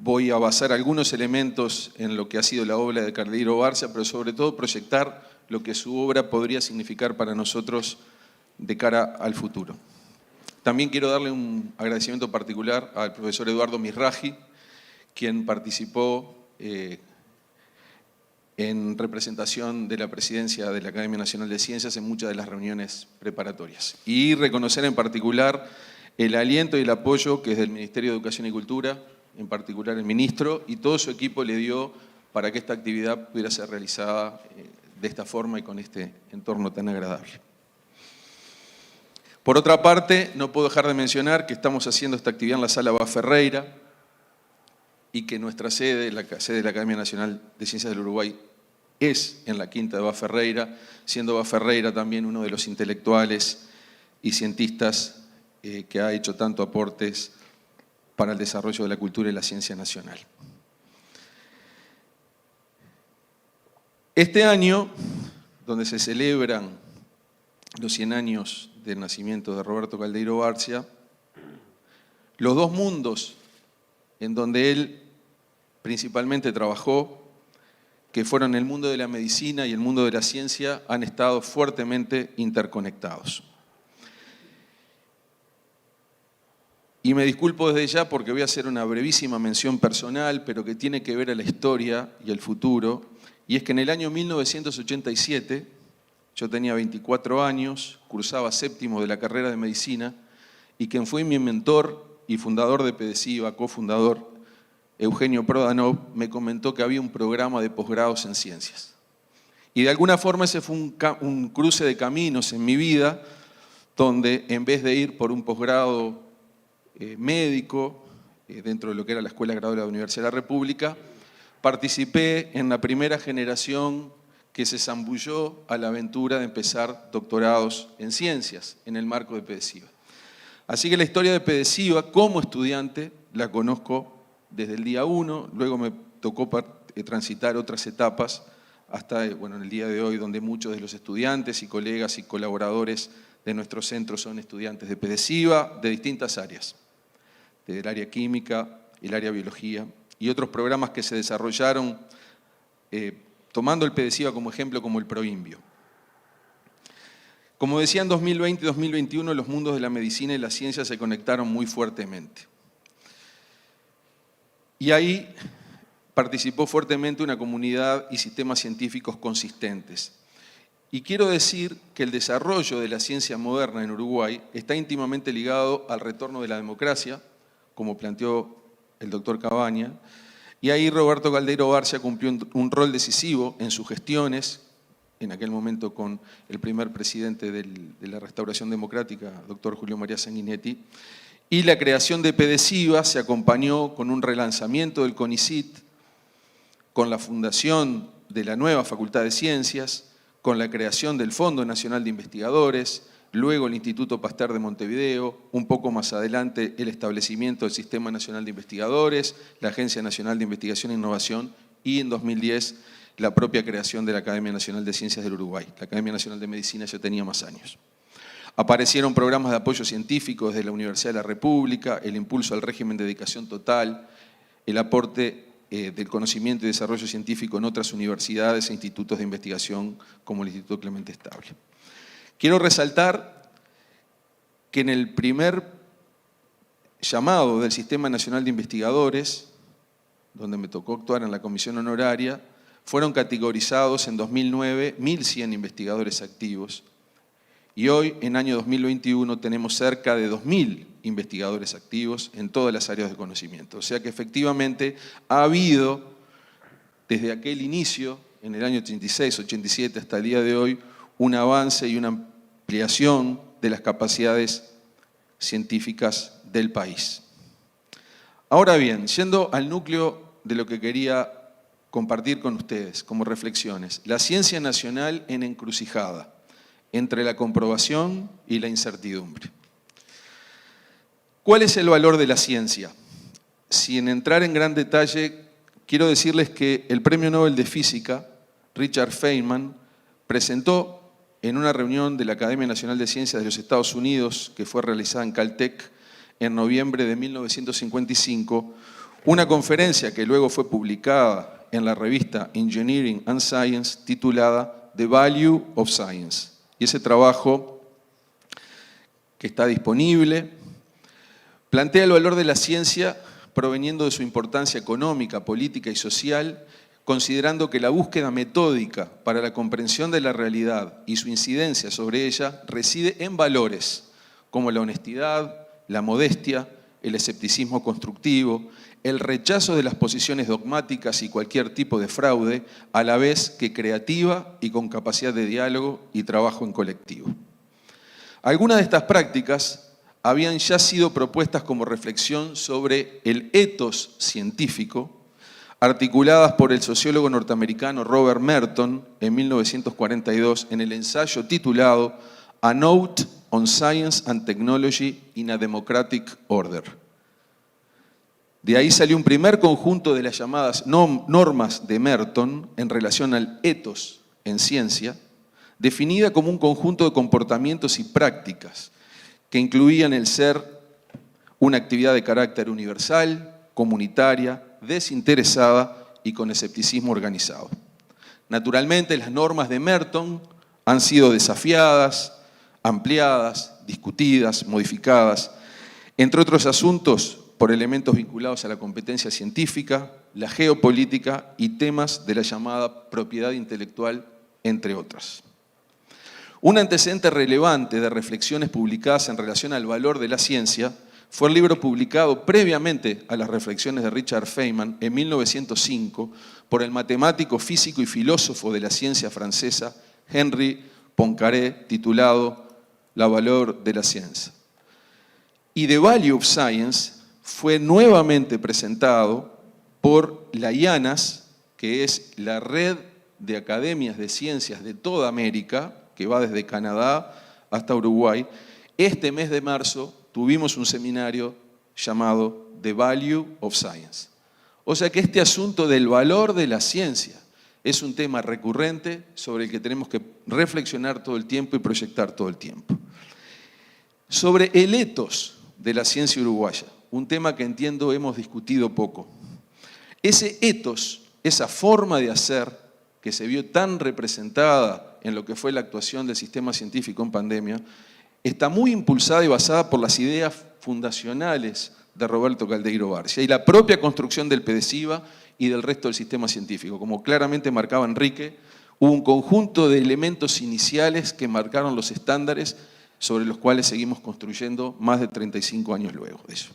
Speaker 5: voy a basar algunos elementos en lo que ha sido la obra de Caldeiro Barcia, pero sobre todo proyectar lo que su obra podría significar para nosotros de cara al futuro. También quiero darle un agradecimiento particular al profesor Eduardo Misraji, quien participó en representación de la presidencia de la Academia Nacional de Ciencias en muchas de las reuniones preparatorias. Y reconocer en particular el aliento y el apoyo que desde el Ministerio de Educación y Cultura, en particular el ministro, y todo su equipo le dio para que esta actividad pudiera ser realizada de esta forma y con este entorno tan agradable. Por otra parte, no puedo dejar de mencionar que estamos haciendo esta actividad en la Sala Baferreira y que nuestra sede, la sede de la Academia Nacional de Ciencias del Uruguay, es en la Quinta de Baferreira, siendo Baferreira también uno de los intelectuales y cientistas que ha hecho tanto aportes para el desarrollo de la cultura y la ciencia nacional. Este año, donde se celebran los 100 años del nacimiento de Roberto Caldeiro Barcia, los dos mundos en donde él principalmente trabajó, que fueron el mundo de la medicina y el mundo de la ciencia, han estado fuertemente interconectados. Y me disculpo desde ya porque voy a hacer una brevísima mención personal, pero que tiene que ver a la historia y el futuro. Y es que en el año 1987, yo tenía 24 años, cursaba séptimo de la carrera de medicina, y quien fue mi mentor y fundador de PDCIVA, cofundador, Eugenio Prodanov, me comentó que había un programa de posgrados en ciencias. Y de alguna forma ese fue un cruce de caminos en mi vida, donde en vez de ir por un posgrado médico, dentro de lo que era la Escuela Graduada de la Universidad de la República, participé en la primera generación que se zambulló a la aventura de empezar doctorados en ciencias en el marco de PEDESIVA. Así que la historia de PEDESIVA como estudiante la conozco desde el día 1, luego me tocó transitar otras etapas hasta en el día de hoy, donde muchos de los estudiantes y colegas y colaboradores de nuestro centro son estudiantes de PEDESIVA de distintas áreas, del área química, el área biología y otros programas que se desarrollaron tomando el PEDESIVA como ejemplo, como el PROINBIO. Como decía, en 2020 y 2021 los mundos de la medicina y la ciencia se conectaron muy fuertemente. Y ahí participó fuertemente una comunidad y sistemas científicos consistentes. Y quiero decir que el desarrollo de la ciencia moderna en Uruguay está íntimamente ligado al retorno de la democracia, como planteó el doctor Cabaña, y ahí Roberto Caldeiro Barcia cumplió un rol decisivo en sus gestiones, en aquel momento con el primer presidente de la Restauración Democrática, doctor Julio María Sanguinetti, y la creación de PEDESIVA se acompañó con un relanzamiento del CONICYT, con la fundación de la nueva Facultad de Ciencias, con la creación del Fondo Nacional de Investigadores, luego el Instituto Pasteur de Montevideo, un poco más adelante el establecimiento del Sistema Nacional de Investigadores, la Agencia Nacional de Investigación e Innovación y en 2010 la propia creación de la Academia Nacional de Ciencias del Uruguay. La Academia Nacional de Medicina ya tenía más años. Aparecieron programas de apoyo científico desde la Universidad de la República, el impulso al régimen de dedicación total, el aporte del conocimiento y desarrollo científico en otras universidades e institutos de investigación como el Instituto Clemente Estable. Quiero resaltar que en el primer llamado del Sistema Nacional de Investigadores, donde me tocó actuar en la comisión honoraria, fueron categorizados en 2009 1.100 investigadores activos y hoy, en año 2021, tenemos cerca de 2.000 investigadores activos en todas las áreas de conocimiento. O sea que efectivamente ha habido, desde aquel inicio, en el año 86, 87 hasta el día de hoy, un avance y una ampliación de las capacidades científicas del país. Ahora bien, yendo al núcleo de lo que quería compartir con ustedes como reflexiones, la ciencia nacional en encrucijada, entre la comprobación y la incertidumbre. ¿Cuál es el valor de la ciencia? Sin entrar en gran detalle, quiero decirles que el Premio Nobel de Física, Richard Feynman, presentó en una reunión de la Academia Nacional de Ciencias de los Estados Unidos, que fue realizada en Caltech en noviembre de 1955, una conferencia que luego fue publicada en la revista Engineering and Science, titulada The Value of Science. Y ese trabajo, que está disponible, plantea el valor de la ciencia proveniendo de su importancia económica, política y social, considerando que la búsqueda metódica para la comprensión de la realidad y su incidencia sobre ella reside en valores como la honestidad, la modestia, el escepticismo constructivo, el rechazo de las posiciones dogmáticas y cualquier tipo de fraude, a la vez que creativa y con capacidad de diálogo y trabajo en colectivo. Algunas de estas prácticas habían ya sido propuestas como reflexión sobre el ethos científico, articuladas por el sociólogo norteamericano Robert Merton en 1942 en el ensayo titulado A Note on Science and Technology in a Democratic Order. De ahí salió un primer conjunto de las llamadas normas de Merton en relación al ethos en ciencia, definida como un conjunto de comportamientos y prácticas que incluían el ser una actividad de carácter universal, comunitaria, desinteresada y con escepticismo organizado. Naturalmente, las normas de Merton han sido desafiadas, ampliadas, discutidas, modificadas, entre otros asuntos, por elementos vinculados a la competencia científica, la geopolítica y temas de la llamada propiedad intelectual, entre otras. Un antecedente relevante de reflexiones publicadas en relación al valor de la ciencia fue el libro publicado previamente a las reflexiones de Richard Feynman en 1905 por el matemático, físico y filósofo de la ciencia francesa Henri Poincaré, titulado La valor de la ciencia. Y The Value of Science fue nuevamente presentado por la IANAS, que es la red de academias de ciencias de toda América, que va desde Canadá hasta Uruguay, este mes de marzo tuvimos un seminario llamado The Value of Science. O sea que este asunto del valor de la ciencia es un tema recurrente sobre el que tenemos que reflexionar todo el tiempo y proyectar todo el tiempo. Sobre el ethos de la ciencia uruguaya, un tema que entiendo hemos discutido poco. Ese ethos, esa forma de hacer que se vio tan representada en lo que fue la actuación del sistema científico en pandemia, está muy impulsada y basada por las ideas fundacionales de Roberto Caldeiro Barcia y la propia construcción del PDCIVA y del resto del sistema científico. Como claramente marcaba Enrique, hubo un conjunto de elementos iniciales que marcaron los estándares sobre los cuales seguimos construyendo más de 35 años luego de eso.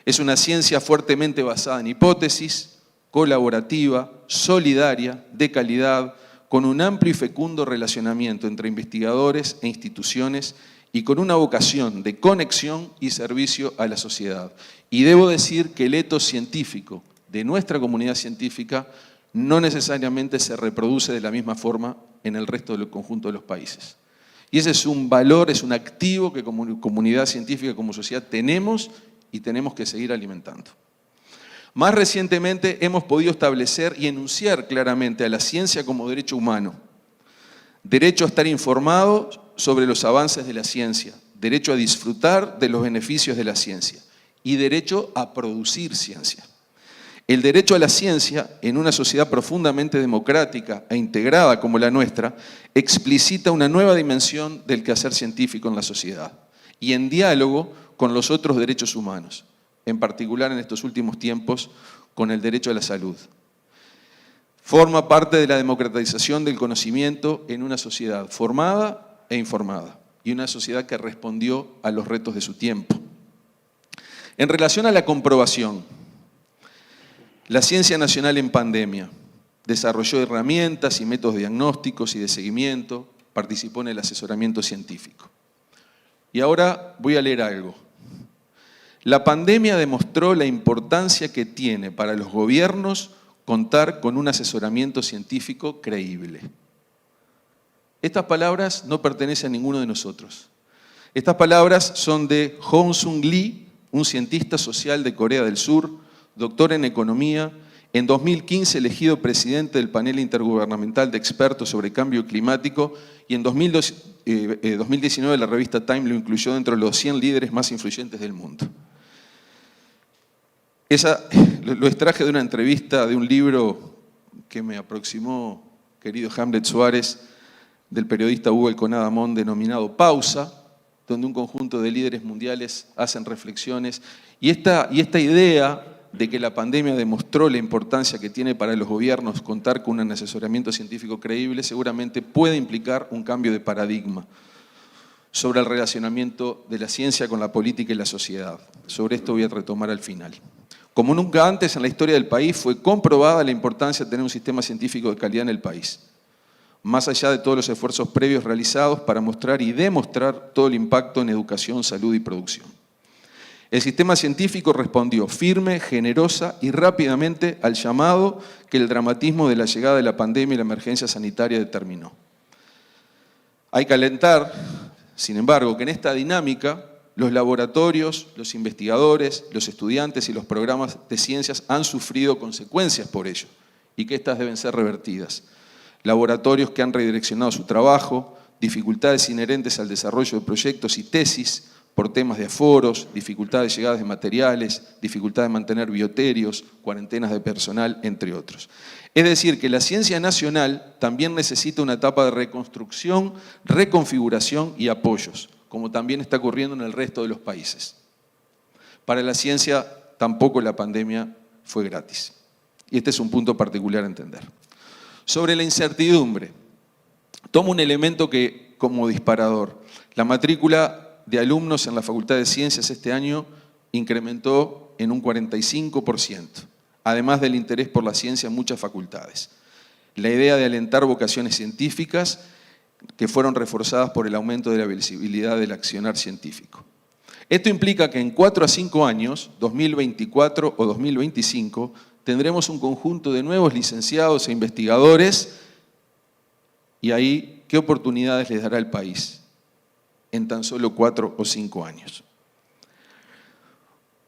Speaker 5: Es una ciencia fuertemente basada en hipótesis, colaborativa, solidaria, de calidad, con un amplio y fecundo relacionamiento entre investigadores e instituciones y con una vocación de conexión y servicio a la sociedad. Y debo decir que el ethos científico de nuestra comunidad científica no necesariamente se reproduce de la misma forma en el resto del conjunto de los países. Y ese es un valor, es un activo que como comunidad científica, como sociedad tenemos y tenemos que seguir alimentando. Más recientemente hemos podido establecer y enunciar claramente a la ciencia como derecho humano. Derecho a estar informado sobre los avances de la ciencia, derecho a disfrutar de los beneficios de la ciencia y derecho a producir ciencia. El derecho a la ciencia, en una sociedad profundamente democrática e integrada como la nuestra, explicita una nueva dimensión del quehacer científico en la sociedad y en diálogo con los otros derechos humanos, en particular en estos últimos tiempos con el derecho a la salud. Forma parte de la democratización del conocimiento en una sociedad formada e informada y una sociedad que respondió a los retos de su tiempo. En relación a la comprobación, la Ciencia Nacional en Pandemia desarrolló herramientas y métodos diagnósticos y de seguimiento, participó en el asesoramiento científico. Y ahora voy a leer algo. La pandemia demostró la importancia que tiene para los gobiernos contar con un asesoramiento científico creíble. Estas palabras no pertenecen a ninguno de nosotros. Estas palabras son de Hong Sung Lee, un cientista social de Corea del Sur, doctor en economía, en 2015 elegido presidente del panel intergubernamental de expertos sobre cambio climático y en 2019 la revista Time lo incluyó dentro de los 100 líderes más influyentes del mundo. Lo extraje de una entrevista de un libro que me aproximó querido Hamlet Suárez, del periodista Hugo Elconadamón, denominado Pausa, donde un conjunto de líderes mundiales hacen reflexiones. Y esta idea de que la pandemia demostró la importancia que tiene para los gobiernos contar con un asesoramiento científico creíble seguramente puede implicar un cambio de paradigma sobre el relacionamiento de la ciencia con la política y la sociedad. Sobre esto voy a retomar al final. Como nunca antes en la historia del país fue comprobada la importancia de tener un sistema científico de calidad en el país, más allá de todos los esfuerzos previos realizados para mostrar y demostrar todo el impacto en educación, salud y producción. El sistema científico respondió firme, generosa y rápidamente al llamado que el dramatismo de la llegada de la pandemia y la emergencia sanitaria determinó. Hay que alentar, sin embargo, que en esta dinámica los laboratorios, los investigadores, los estudiantes y los programas de ciencias han sufrido consecuencias por ello y que estas deben ser revertidas. Laboratorios que han redireccionado su trabajo, dificultades inherentes al desarrollo de proyectos y tesis por temas de aforos, dificultades de llegadas de materiales, dificultad de mantener bioterios, cuarentenas de personal, entre otros. Es decir, que la ciencia nacional también necesita una etapa de reconstrucción, reconfiguración y apoyos, como también está ocurriendo en el resto de los países. Para la ciencia tampoco la pandemia fue gratis. Y este es un punto particular a entender. Sobre la incertidumbre, tomo un elemento que como disparador. La matrícula de alumnos en la Facultad de Ciencias este año incrementó en un 45%, además del interés por la ciencia en muchas facultades. La idea de alentar vocaciones científicas que fueron reforzadas por el aumento de la visibilidad del accionar científico. Esto implica que en 4 a 5 años, 2024 o 2025, tendremos un conjunto de nuevos licenciados e investigadores Y ahí, ¿qué oportunidades les dará el país en tan solo 4 o 5 años?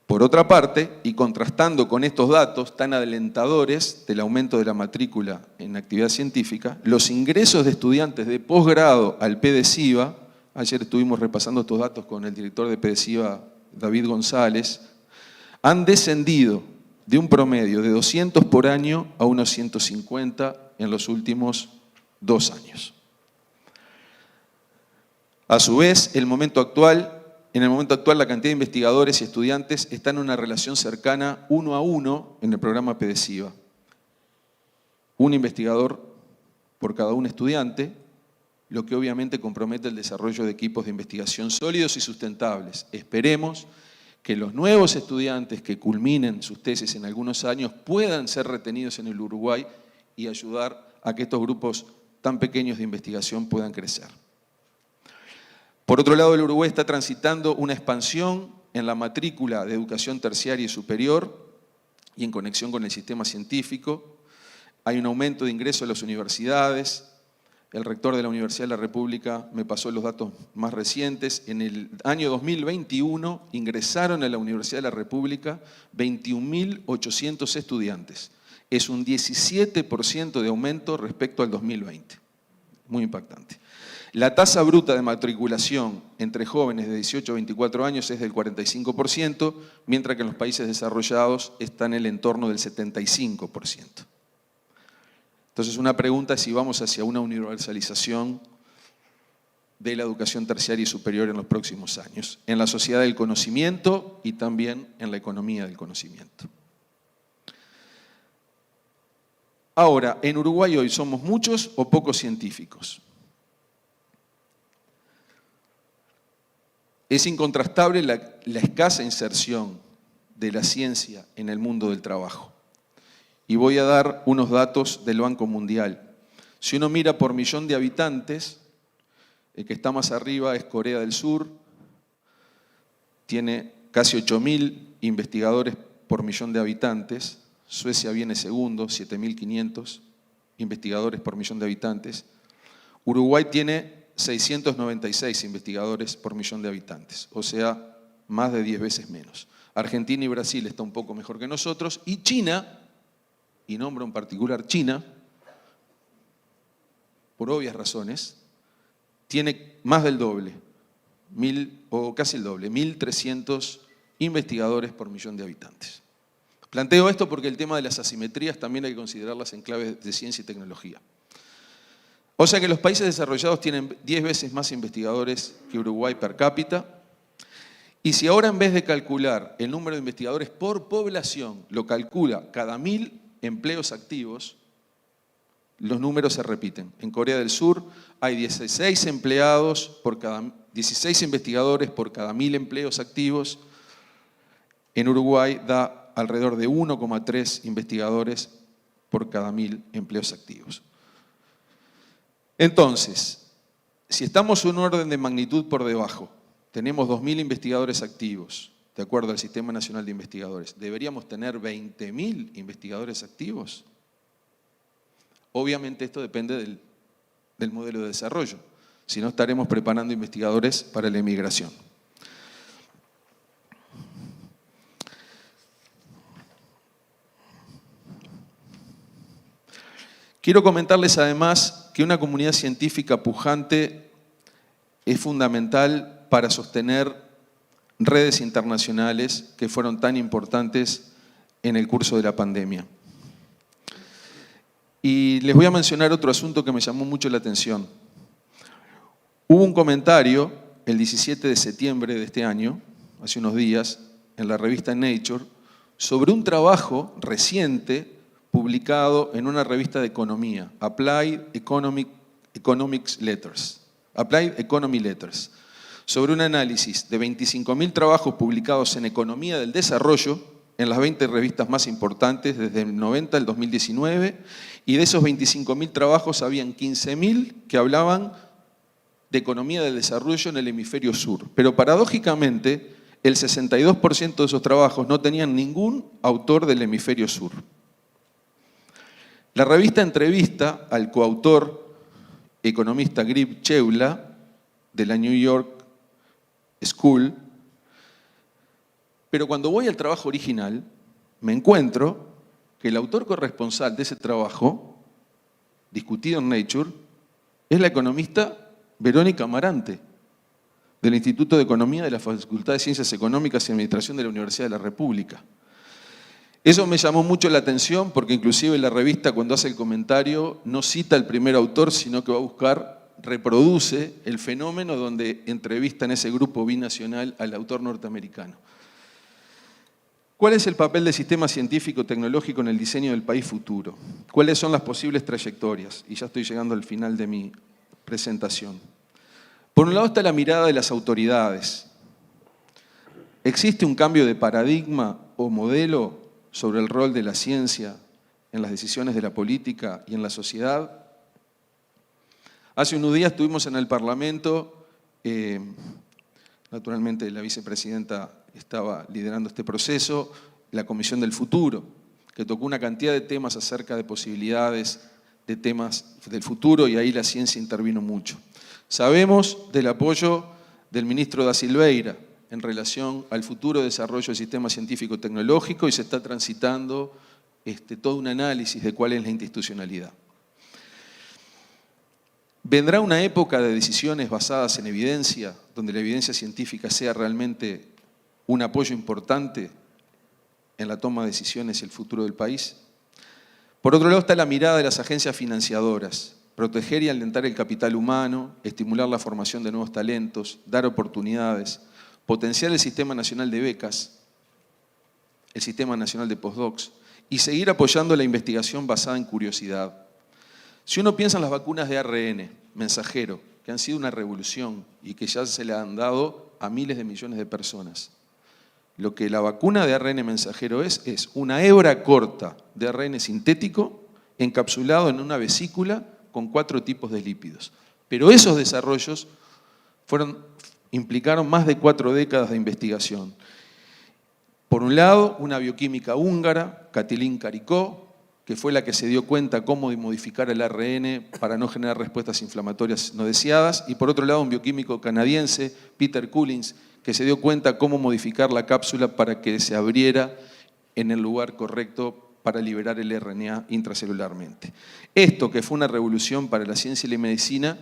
Speaker 5: Por otra parte, y contrastando con estos datos tan alentadores del aumento de la matrícula en actividad científica, los ingresos de estudiantes de posgrado al PDCIVA, ayer estuvimos repasando estos datos con el director de PDCIVA, David González, han descendido de un promedio de 200 por año a unos 150 en los últimos 2 años. A su vez, en el momento actual, la cantidad de investigadores y estudiantes está en una relación cercana 1 a 1 en el programa PDCIVA. Un investigador por cada un estudiante, lo que obviamente compromete el desarrollo de equipos de investigación sólidos y sustentables. Esperemos que los nuevos estudiantes que culminen sus tesis en algunos años puedan ser retenidos en el Uruguay y ayudar a que estos grupos tan pequeños de investigación puedan crecer. Por otro lado, el Uruguay está transitando una expansión en la matrícula de educación terciaria y superior y en conexión con el sistema científico. Hay un aumento de ingreso a las universidades. El rector de la Universidad de la República me pasó los datos más recientes. En el año 2021 ingresaron a la Universidad de la República 21.800 estudiantes. Es un 17% de aumento respecto al 2020. Muy impactante. La tasa bruta de matriculación entre jóvenes de 18 a 24 años es del 45%, mientras que en los países desarrollados está en el entorno del 75%. Entonces, una pregunta es si vamos hacia una universalización de la educación terciaria y superior en los próximos años, en la sociedad del conocimiento y también en la economía del conocimiento. Ahora, en Uruguay hoy somos muchos o pocos científicos. Es incontrastable la escasa inserción de la ciencia en el mundo del trabajo. Y voy a dar unos datos del Banco Mundial. Si uno mira por millón de habitantes, el que está más arriba es Corea del Sur, tiene casi 8.000 investigadores por millón de habitantes. Suecia viene segundo, 7.500 investigadores por millón de habitantes. Uruguay tiene 696 investigadores por millón de habitantes, o sea, más de 10 veces menos. Argentina y Brasil está un poco mejor que nosotros, y China, y nombro en particular China, por obvias razones, tiene más del doble, o casi el doble, 1.300 investigadores por millón de habitantes. Planteo esto porque el tema de las asimetrías también hay que considerarlas en clave de ciencia y tecnología. O sea que los países desarrollados tienen 10 veces más investigadores que Uruguay per cápita. Y si ahora en vez de calcular el número de investigadores por población, lo calcula cada 1.000 empleos activos, los números se repiten. En Corea del Sur hay 16 investigadores por cada 1.000 empleos activos. En Uruguay da alrededor de 1,3 investigadores por cada 1.000 empleos activos. Entonces, si estamos en un orden de magnitud por debajo, tenemos 2.000 investigadores activos, de acuerdo al Sistema Nacional de Investigadores, ¿deberíamos tener 20.000 investigadores activos? Obviamente esto depende del modelo de desarrollo, si no estaremos preparando investigadores para la emigración. Quiero comentarles además que una comunidad científica pujante es fundamental para sostener redes internacionales que fueron tan importantes en el curso de la pandemia. Y les voy a mencionar otro asunto que me llamó mucho la atención. Hubo un comentario el 17 de septiembre de este año, hace unos días, en la revista Nature, sobre un trabajo reciente publicado en una revista de economía, Applied Economy Letters, sobre un análisis de 25.000 trabajos publicados en economía del desarrollo en las 20 revistas más importantes desde el 90 al 2019, y de esos 25.000 trabajos habían 15.000 que hablaban de economía del desarrollo en el hemisferio sur. Pero paradójicamente, el 62% de esos trabajos no tenían ningún autor del hemisferio sur. La revista entrevista al coautor economista Grib Cheula, de la New York School, pero cuando voy al trabajo original, me encuentro que el autor corresponsal de ese trabajo, discutido en Nature, es la economista Verónica Amarante, del Instituto de Economía de la Facultad de Ciencias Económicas y Administración de la Universidad de la República. Eso me llamó mucho la atención porque inclusive la revista, cuando hace el comentario, no cita al primer autor, sino que va a buscar, reproduce el fenómeno donde entrevista en ese grupo binacional al autor norteamericano. ¿Cuál es el papel del sistema científico-tecnológico en el diseño del país futuro? ¿Cuáles son las posibles trayectorias? Y ya estoy llegando al final de mi presentación. Por un lado está la mirada de las autoridades. ¿Existe un cambio de paradigma o modelo sobre el rol de la ciencia en las decisiones de la política y en la sociedad? Hace unos días estuvimos en el Parlamento, naturalmente la vicepresidenta estaba liderando este proceso, la Comisión del Futuro, que tocó una cantidad de temas acerca de posibilidades de temas del futuro y ahí la ciencia intervino mucho. Sabemos del apoyo del ministro Da Silveira en relación al futuro desarrollo del sistema científico-tecnológico y se está transitando todo un análisis de cuál es la institucionalidad. ¿Vendrá una época de decisiones basadas en evidencia, donde la evidencia científica sea realmente un apoyo importante en la toma de decisiones y el futuro del país? Por otro lado está la mirada de las agencias financiadoras, proteger y alentar el capital humano, estimular la formación de nuevos talentos, dar oportunidades, potenciar el Sistema Nacional de Becas, el Sistema Nacional de Postdocs y seguir apoyando la investigación basada en curiosidad. Si uno piensa en las vacunas de ARN mensajero, que han sido una revolución y que ya se le han dado a miles de millones de personas, lo que la vacuna de ARN mensajero es una hebra corta de ARN sintético encapsulado en una vesícula con 4 tipos de lípidos. Pero esos desarrollos implicaron más de 4 décadas de investigación. Por un lado, una bioquímica húngara, Katilin Karikó, que fue la que se dio cuenta cómo modificar el ARN para no generar respuestas inflamatorias no deseadas, y por otro lado, un bioquímico canadiense, Peter Cullings, que se dio cuenta cómo modificar la cápsula para que se abriera en el lugar correcto para liberar el RNA intracelularmente. Esto, que fue una revolución para la ciencia y la medicina,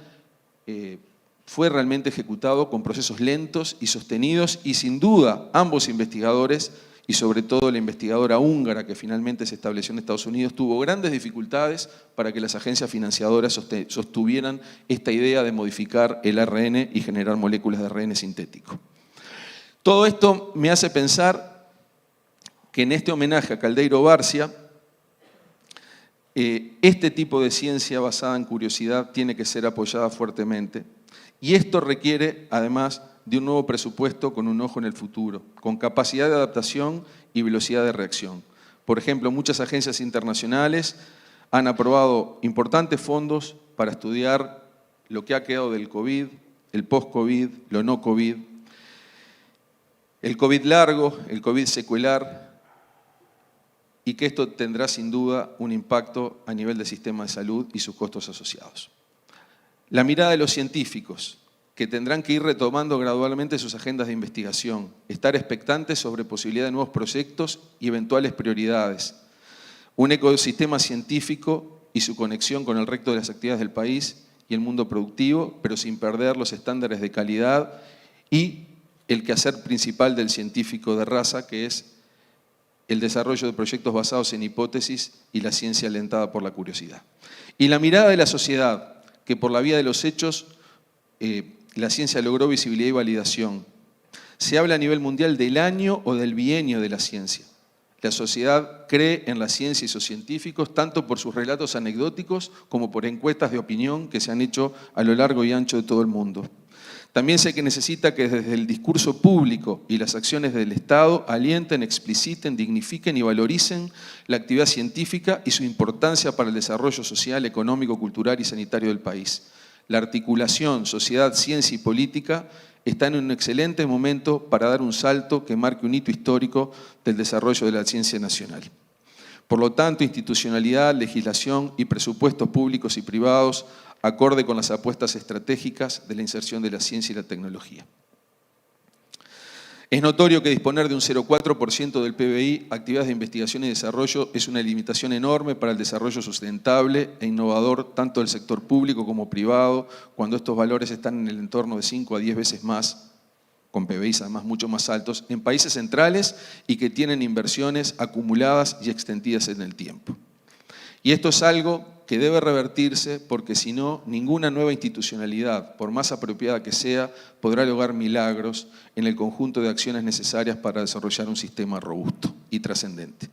Speaker 5: fue realmente ejecutado con procesos lentos y sostenidos, y sin duda ambos investigadores, y sobre todo la investigadora húngara que finalmente se estableció en Estados Unidos, tuvo grandes dificultades para que las agencias financiadoras sostuvieran esta idea de modificar el ARN y generar moléculas de ARN sintético. Todo esto me hace pensar que en este homenaje a Caldeiro Barcia, este tipo de ciencia basada en curiosidad tiene que ser apoyada fuertemente. Y esto requiere, además, de un nuevo presupuesto con un ojo en el futuro, con capacidad de adaptación y velocidad de reacción. Por ejemplo, muchas agencias internacionales han aprobado importantes fondos para estudiar lo que ha quedado del COVID, el post-COVID, lo no COVID, el COVID largo, el COVID secuelar, y que esto tendrá sin duda un impacto a nivel del sistema de salud y sus costos asociados. La mirada de los científicos, que tendrán que ir retomando gradualmente sus agendas de investigación, estar expectantes sobre posibilidad de nuevos proyectos y eventuales prioridades, un ecosistema científico y su conexión con el resto de las actividades del país y el mundo productivo, pero sin perder los estándares de calidad y el quehacer principal del científico de raza, que es el desarrollo de proyectos basados en hipótesis y la ciencia alentada por la curiosidad. Y la mirada de la sociedad, que por la vía de los hechos la ciencia logró visibilidad y validación. Se habla a nivel mundial del año o del bienio de la ciencia. La sociedad cree en la ciencia y sus científicos tanto por sus relatos anecdóticos como por encuestas de opinión que se han hecho a lo largo y ancho de todo el mundo. También sé que necesita que desde el discurso público y las acciones del Estado alienten, expliciten, dignifiquen y valoricen la actividad científica y su importancia para el desarrollo social, económico, cultural y sanitario del país. La articulación sociedad, ciencia y política está en un excelente momento para dar un salto que marque un hito histórico del desarrollo de la ciencia nacional. Por lo tanto, institucionalidad, legislación y presupuestos públicos y privados acorde con las apuestas estratégicas de la inserción de la ciencia y la tecnología. Es notorio que disponer de un 0,4% del PBI, actividades de investigación y desarrollo, es una limitación enorme para el desarrollo sustentable e innovador tanto del sector público como privado, cuando estos valores están en el entorno de 5 a 10 veces más, con PBIs además mucho más altos, en países centrales y que tienen inversiones acumuladas y extendidas en el tiempo. Y esto es algo que debe revertirse porque si no, ninguna nueva institucionalidad, por más apropiada que sea, podrá lograr milagros en el conjunto de acciones necesarias para desarrollar un sistema robusto y trascendente.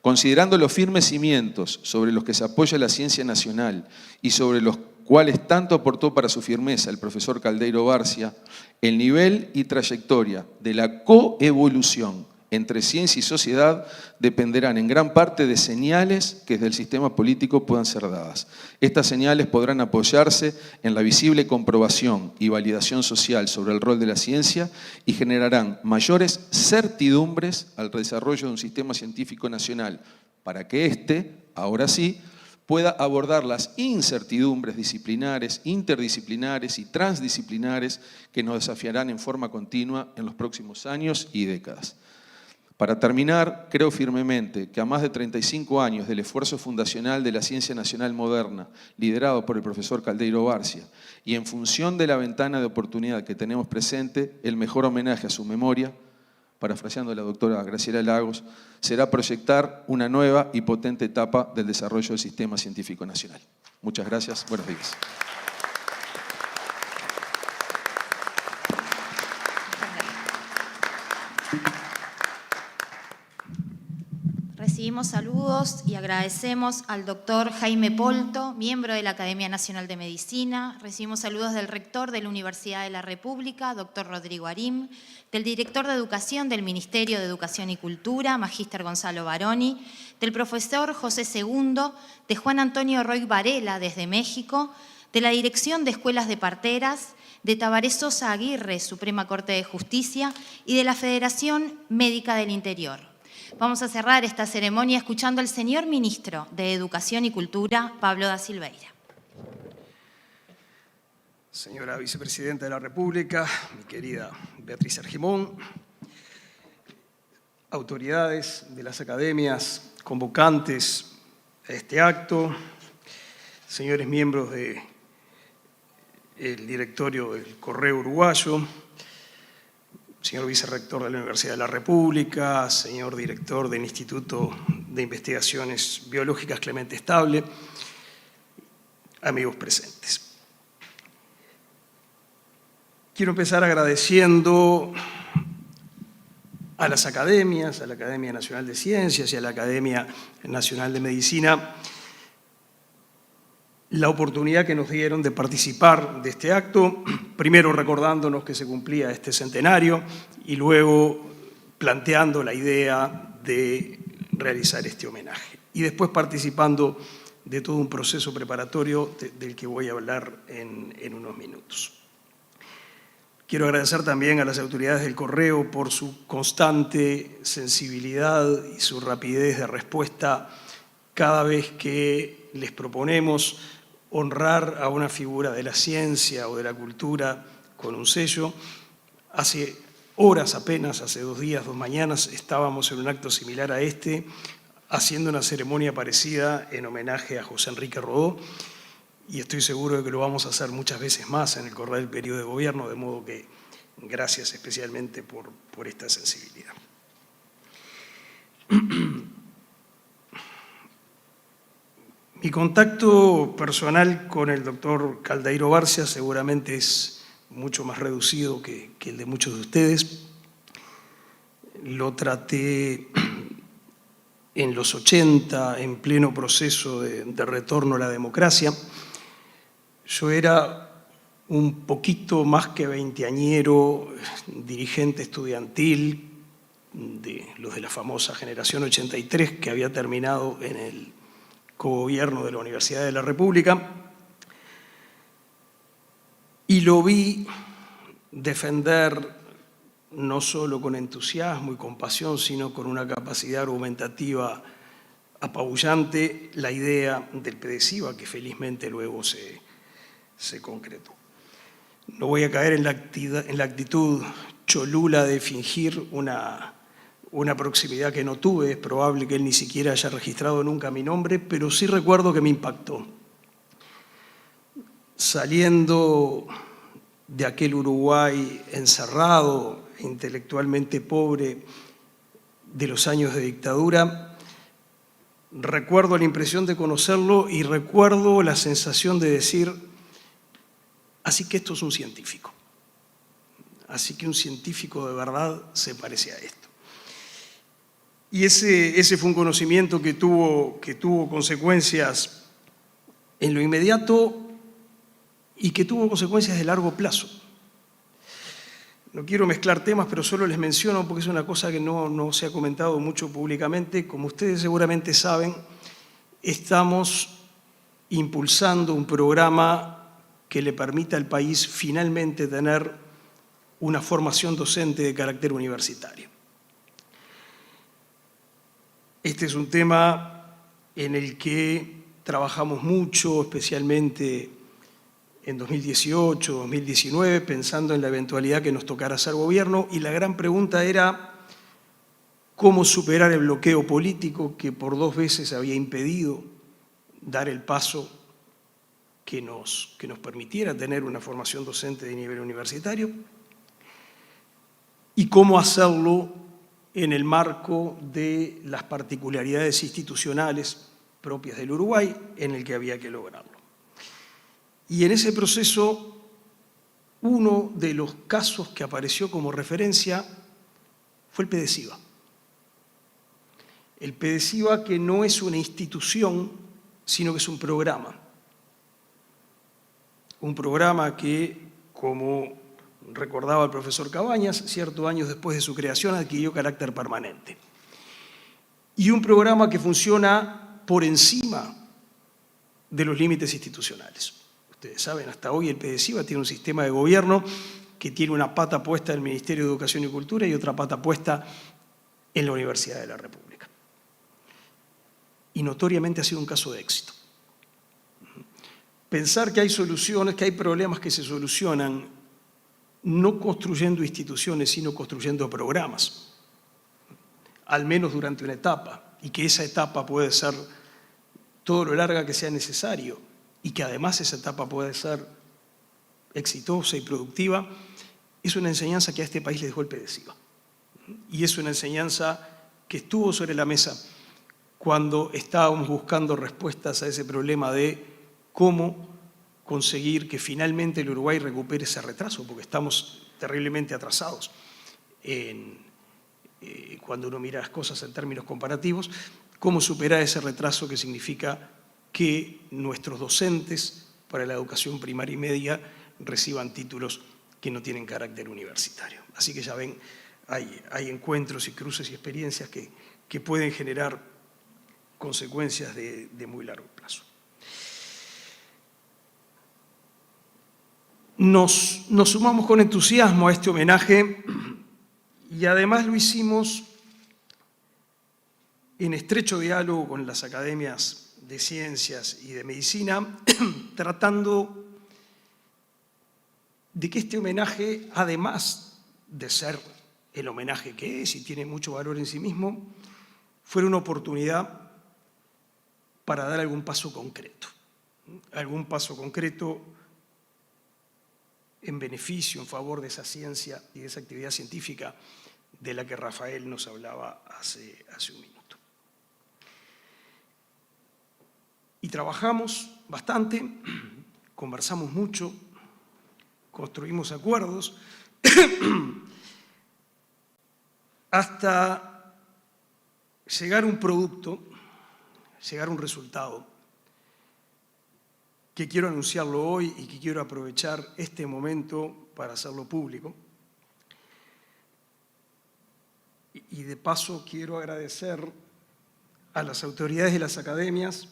Speaker 5: Considerando los firmes cimientos sobre los que se apoya la ciencia nacional y sobre los cuales tanto aportó para su firmeza el profesor Caldeiro Barcia, el nivel y trayectoria de la coevolución entre ciencia y sociedad dependerán en gran parte de señales que desde el sistema político puedan ser dadas. Estas señales podrán apoyarse en la visible comprobación y validación social sobre el rol de la ciencia y generarán mayores certidumbres al desarrollo de un sistema científico nacional para que éste, ahora sí, pueda abordar las incertidumbres disciplinares, interdisciplinares y transdisciplinares que nos desafiarán en forma continua en los próximos años y décadas. Para terminar, creo firmemente que a más de 35 años del esfuerzo fundacional de la ciencia nacional moderna, liderado por el profesor Caldeiro Barcia, y en función de la ventana de oportunidad que tenemos presente, el mejor homenaje a su memoria, parafraseando a la doctora Graciela Lagos, será proyectar una nueva y potente etapa del desarrollo del sistema científico nacional. Muchas gracias, buenos días.
Speaker 1: Recibimos saludos y agradecemos al doctor Jaime Polto, miembro de la Academia Nacional de Medicina. Recibimos saludos del rector de la Universidad de la República, doctor Rodrigo Arim, del director de Educación del Ministerio de Educación y Cultura, magíster Gonzalo Baroni, del profesor José Segundo, de Juan Antonio Roy Varela desde México, de la Dirección de Escuelas de Parteras, de Tabaré Sosa Aguirre, Suprema Corte de Justicia, y de la Federación Médica del Interior. Vamos a cerrar esta ceremonia escuchando al señor ministro de Educación y Cultura, Pablo da Silveira.
Speaker 6: Señora Vicepresidenta de la República, mi querida Beatriz Argimón, autoridades de las academias convocantes a este acto, señores miembros del directorio del Correo Uruguayo, señor vicerrector de la Universidad de la República, señor director del Instituto de Investigaciones Biológicas Clemente Estable, amigos presentes. Quiero empezar agradeciendo a las academias, a la Academia Nacional de Ciencias y a la Academia Nacional de Medicina, la oportunidad que nos dieron de participar de este acto, primero recordándonos que se cumplía este centenario y luego planteando la idea de realizar este homenaje. Y después participando de todo un proceso preparatorio del que voy a hablar en unos minutos. Quiero agradecer también a las autoridades del Correo por su constante sensibilidad y su rapidez de respuesta cada vez que les proponemos honrar a una figura de la ciencia o de la cultura con un sello. Hace horas apenas, hace 2 días, 2 mañanas, estábamos en un acto similar a este, haciendo una ceremonia parecida en homenaje a José Enrique Rodó, y estoy seguro de que lo vamos a hacer muchas veces más en el correr del periodo de gobierno, de modo que gracias especialmente por esta sensibilidad. Mi contacto personal con el doctor Caldeiro Barcia seguramente es mucho más reducido que el de muchos de ustedes. Lo traté en los 80, en pleno proceso de retorno a la democracia. Yo era un poquito más que veinteañero, dirigente estudiantil, de los de la famosa generación 83, que había terminado en el cogobierno de la Universidad de la República, y lo vi defender no solo con entusiasmo y compasión, sino con una capacidad argumentativa apabullante la idea del PDCIVA, que felizmente luego se se concretó. No voy a caer en la actitud cholula de fingir una proximidad que no tuve. Es probable que él ni siquiera haya registrado nunca mi nombre, pero sí recuerdo que me impactó. Saliendo de aquel Uruguay encerrado, intelectualmente pobre, de los años de dictadura, recuerdo la impresión de conocerlo y recuerdo la sensación de decir, así que esto es un científico. Así que un científico de verdad se parece a esto. Y ese fue un conocimiento que tuvo consecuencias en lo inmediato y que tuvo consecuencias de largo plazo. No quiero mezclar temas, pero solo les menciono porque es una cosa que no se ha comentado mucho públicamente. Como ustedes seguramente saben, estamos impulsando un programa que le permita al país finalmente tener una formación docente de carácter universitario. Este es un tema en el que trabajamos mucho, especialmente en 2018, 2019, pensando en la eventualidad que nos tocara ser gobierno, y la gran pregunta era cómo superar el bloqueo político que por 2 veces había impedido dar el paso que nos permitiera tener una formación docente de nivel universitario, y cómo hacerlo en el marco de las particularidades institucionales propias del Uruguay en el que había que lograrlo. Y en ese proceso, uno de los casos que apareció como referencia fue el PDCIVA. El PDCIVA, que no es una institución, sino que es un programa. Un programa que, como recordaba el profesor Cabañas, ciertos años después de su creación adquirió carácter permanente. Y un programa que funciona por encima de los límites institucionales. Ustedes saben, hasta hoy el PDCIVA tiene un sistema de gobierno que tiene una pata puesta en el Ministerio de Educación y Cultura y otra pata puesta en la Universidad de la República. Y notoriamente ha sido un caso de éxito. Pensar que hay soluciones, que hay problemas que se solucionan no construyendo instituciones, sino construyendo programas, al menos durante una etapa, y que esa etapa puede ser todo lo larga que sea necesario, y que además esa etapa puede ser exitosa y productiva, es una enseñanza que a este país le dejó el PDCIVA. Y es una enseñanza que estuvo sobre la mesa cuando estábamos buscando respuestas a ese problema de cómo conseguir que finalmente el Uruguay recupere ese retraso, porque estamos terriblemente atrasados cuando uno mira las cosas en términos comparativos, cómo superar ese retraso que significa que nuestros docentes para la educación primaria y media reciban títulos que no tienen carácter universitario. Así que ya ven, hay encuentros y cruces y experiencias que pueden generar consecuencias de muy largo plazo. Nos sumamos con entusiasmo a este homenaje y además lo hicimos en estrecho diálogo con las academias de ciencias y de medicina, tratando de que este homenaje, además de ser el homenaje que es y tiene mucho valor en sí mismo, fuera una oportunidad para dar algún paso concreto en beneficio, en favor de esa ciencia y de esa actividad científica de la que Rafael nos hablaba hace un minuto. Y trabajamos bastante, conversamos mucho, construimos acuerdos, hasta llegar a un producto, llegar a un resultado, que quiero anunciarlo hoy y que quiero aprovechar este momento para hacerlo público. Y de paso quiero agradecer a las autoridades de las academias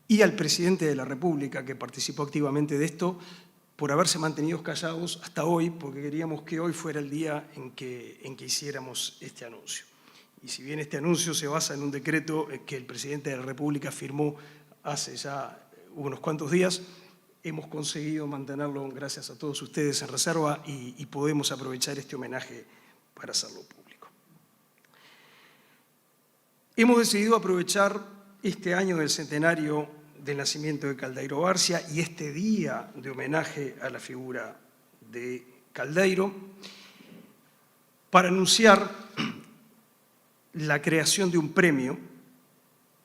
Speaker 6: y al presidente de la República, que participó activamente de esto, por haberse mantenido callados hasta hoy, porque queríamos que hoy fuera el día en que hiciéramos este anuncio. Y si bien este anuncio se basa en un decreto que el presidente de la República firmó hace ya unos cuantos días, hemos conseguido mantenerlo, gracias a todos ustedes, en reserva y podemos aprovechar este homenaje para hacerlo público. Hemos decidido aprovechar este año del centenario del nacimiento de Caldeiro Barcia y este día de homenaje a la figura de Caldeiro para anunciar la creación de un premio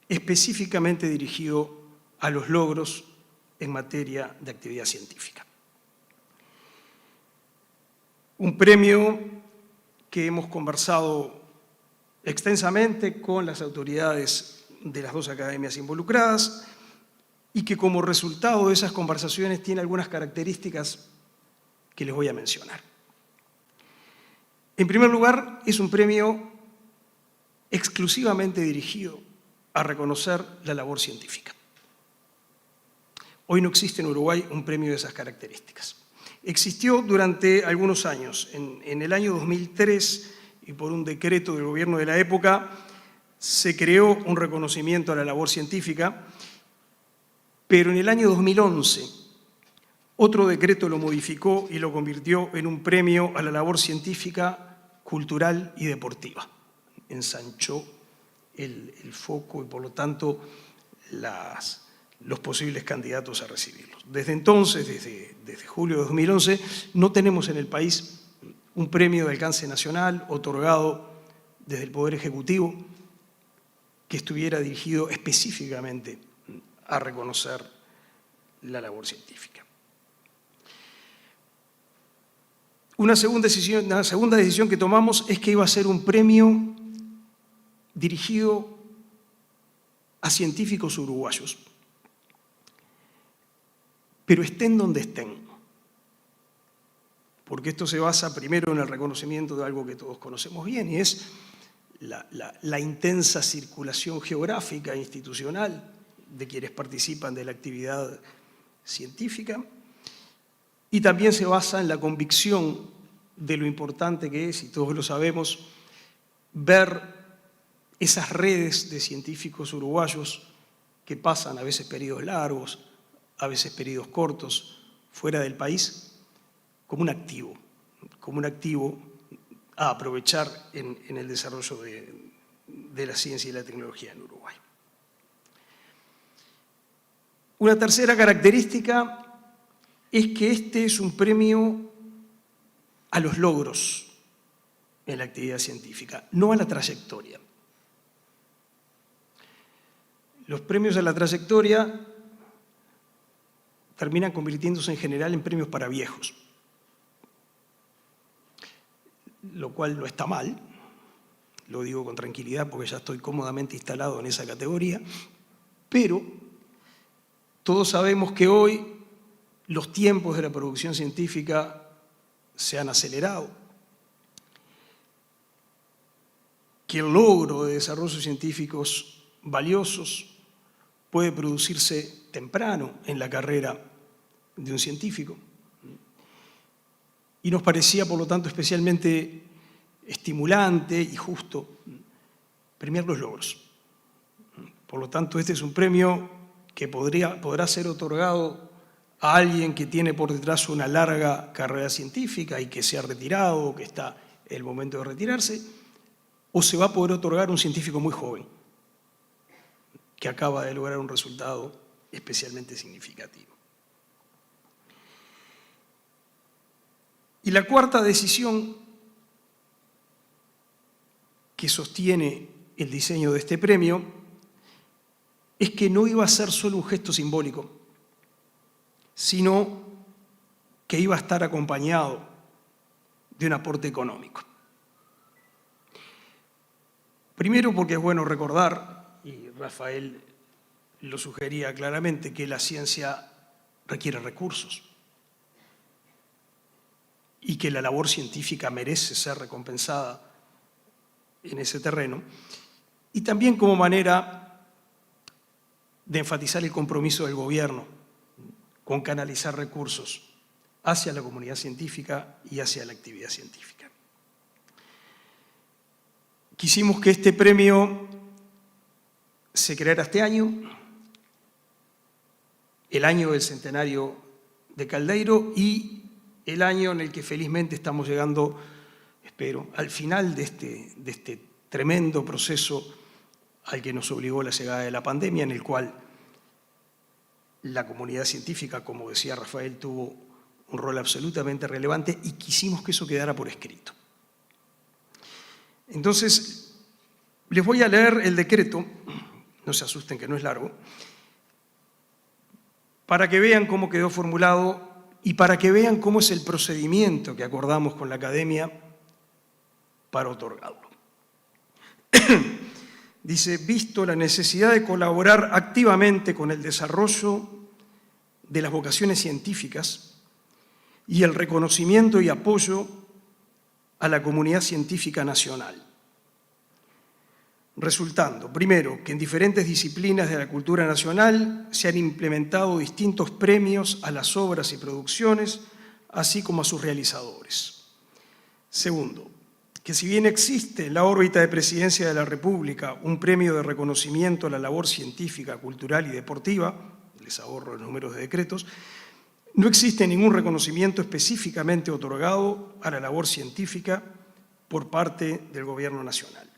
Speaker 6: específicamente dirigido a los logros en materia de actividad científica. Un premio que hemos conversado extensamente con las autoridades de las dos academias involucradas y que como resultado de esas conversaciones tiene algunas características que les voy a mencionar. En primer lugar, es un premio exclusivamente dirigido a reconocer la labor científica. Hoy no existe en Uruguay un premio de esas características. Existió durante algunos años. En el año 2003, y por un decreto del gobierno de la época, se creó un reconocimiento a la labor científica, pero en el año 2011 otro decreto lo modificó y lo convirtió en un premio a la labor científica, cultural y deportiva. Ensanchó el foco y por lo tanto los posibles candidatos a recibirlos. Desde entonces, desde julio de 2011, no tenemos en el país un premio de alcance nacional otorgado desde el Poder Ejecutivo que estuviera dirigido específicamente a reconocer la labor científica. Una segunda decisión que tomamos es que iba a ser un premio dirigido a científicos uruguayos, pero estén donde estén, porque esto se basa primero en el reconocimiento de algo que todos conocemos bien, y es la intensa circulación geográfica e institucional de quienes participan de la actividad científica, y también se basa en la convicción de lo importante que es, y todos lo sabemos, ver esas redes de científicos uruguayos que pasan a veces periodos largos, a veces periodos cortos, fuera del país, como un activo a aprovechar en el desarrollo de la ciencia y la tecnología en Uruguay. Una tercera característica es que este es un premio a los logros en la actividad científica, no a la trayectoria. Los premios a la trayectoria terminan convirtiéndose en general en premios para viejos, lo cual no está mal, lo digo con tranquilidad porque ya estoy cómodamente instalado en esa categoría, pero todos sabemos que hoy los tiempos de la producción científica se han acelerado, que el logro de desarrollos científicos valiosos puede producirse temprano en la carrera de un científico. Y nos parecía, por lo tanto, especialmente estimulante y justo premiar los logros. Por lo tanto, este es un premio que podrá ser otorgado a alguien que tiene por detrás una larga carrera científica y que se ha retirado o que está en el momento de retirarse, o se va a poder otorgar a un científico muy joven que acaba de lograr un resultado especialmente significativo. Y la cuarta decisión que sostiene el diseño de este premio es que no iba a ser solo un gesto simbólico, sino que iba a estar acompañado de un aporte económico. Primero porque es bueno recordar, y Rafael lo sugería claramente, que la ciencia requiere recursos y que la labor científica merece ser recompensada en ese terreno, y también como manera de enfatizar el compromiso del gobierno con canalizar recursos hacia la comunidad científica y hacia la actividad científica. Quisimos que este premio se creara este año, el año del centenario de Caldeiro y el año en el que felizmente estamos llegando, espero, al final de este tremendo proceso al que nos obligó la llegada de la pandemia, en el cual la comunidad científica, como decía Rafael, tuvo un rol absolutamente relevante y quisimos que eso quedara por escrito. Entonces, les voy a leer el decreto, no se asusten que no es largo, para que vean cómo quedó formulado y para que vean cómo es el procedimiento que acordamos con la Academia para otorgarlo. Dice, visto la necesidad de colaborar activamente con el desarrollo de las vocaciones científicas y el reconocimiento y apoyo a la comunidad científica nacional, resultando, primero, que en diferentes disciplinas de la cultura nacional se han implementado distintos premios a las obras y producciones, así como a sus realizadores. Segundo, que si bien existe en la órbita de Presidencia de la República un premio de reconocimiento a la labor científica, cultural y deportiva, les ahorro los números de decretos, no existe ningún reconocimiento específicamente otorgado a la labor científica por parte del Gobierno Nacional.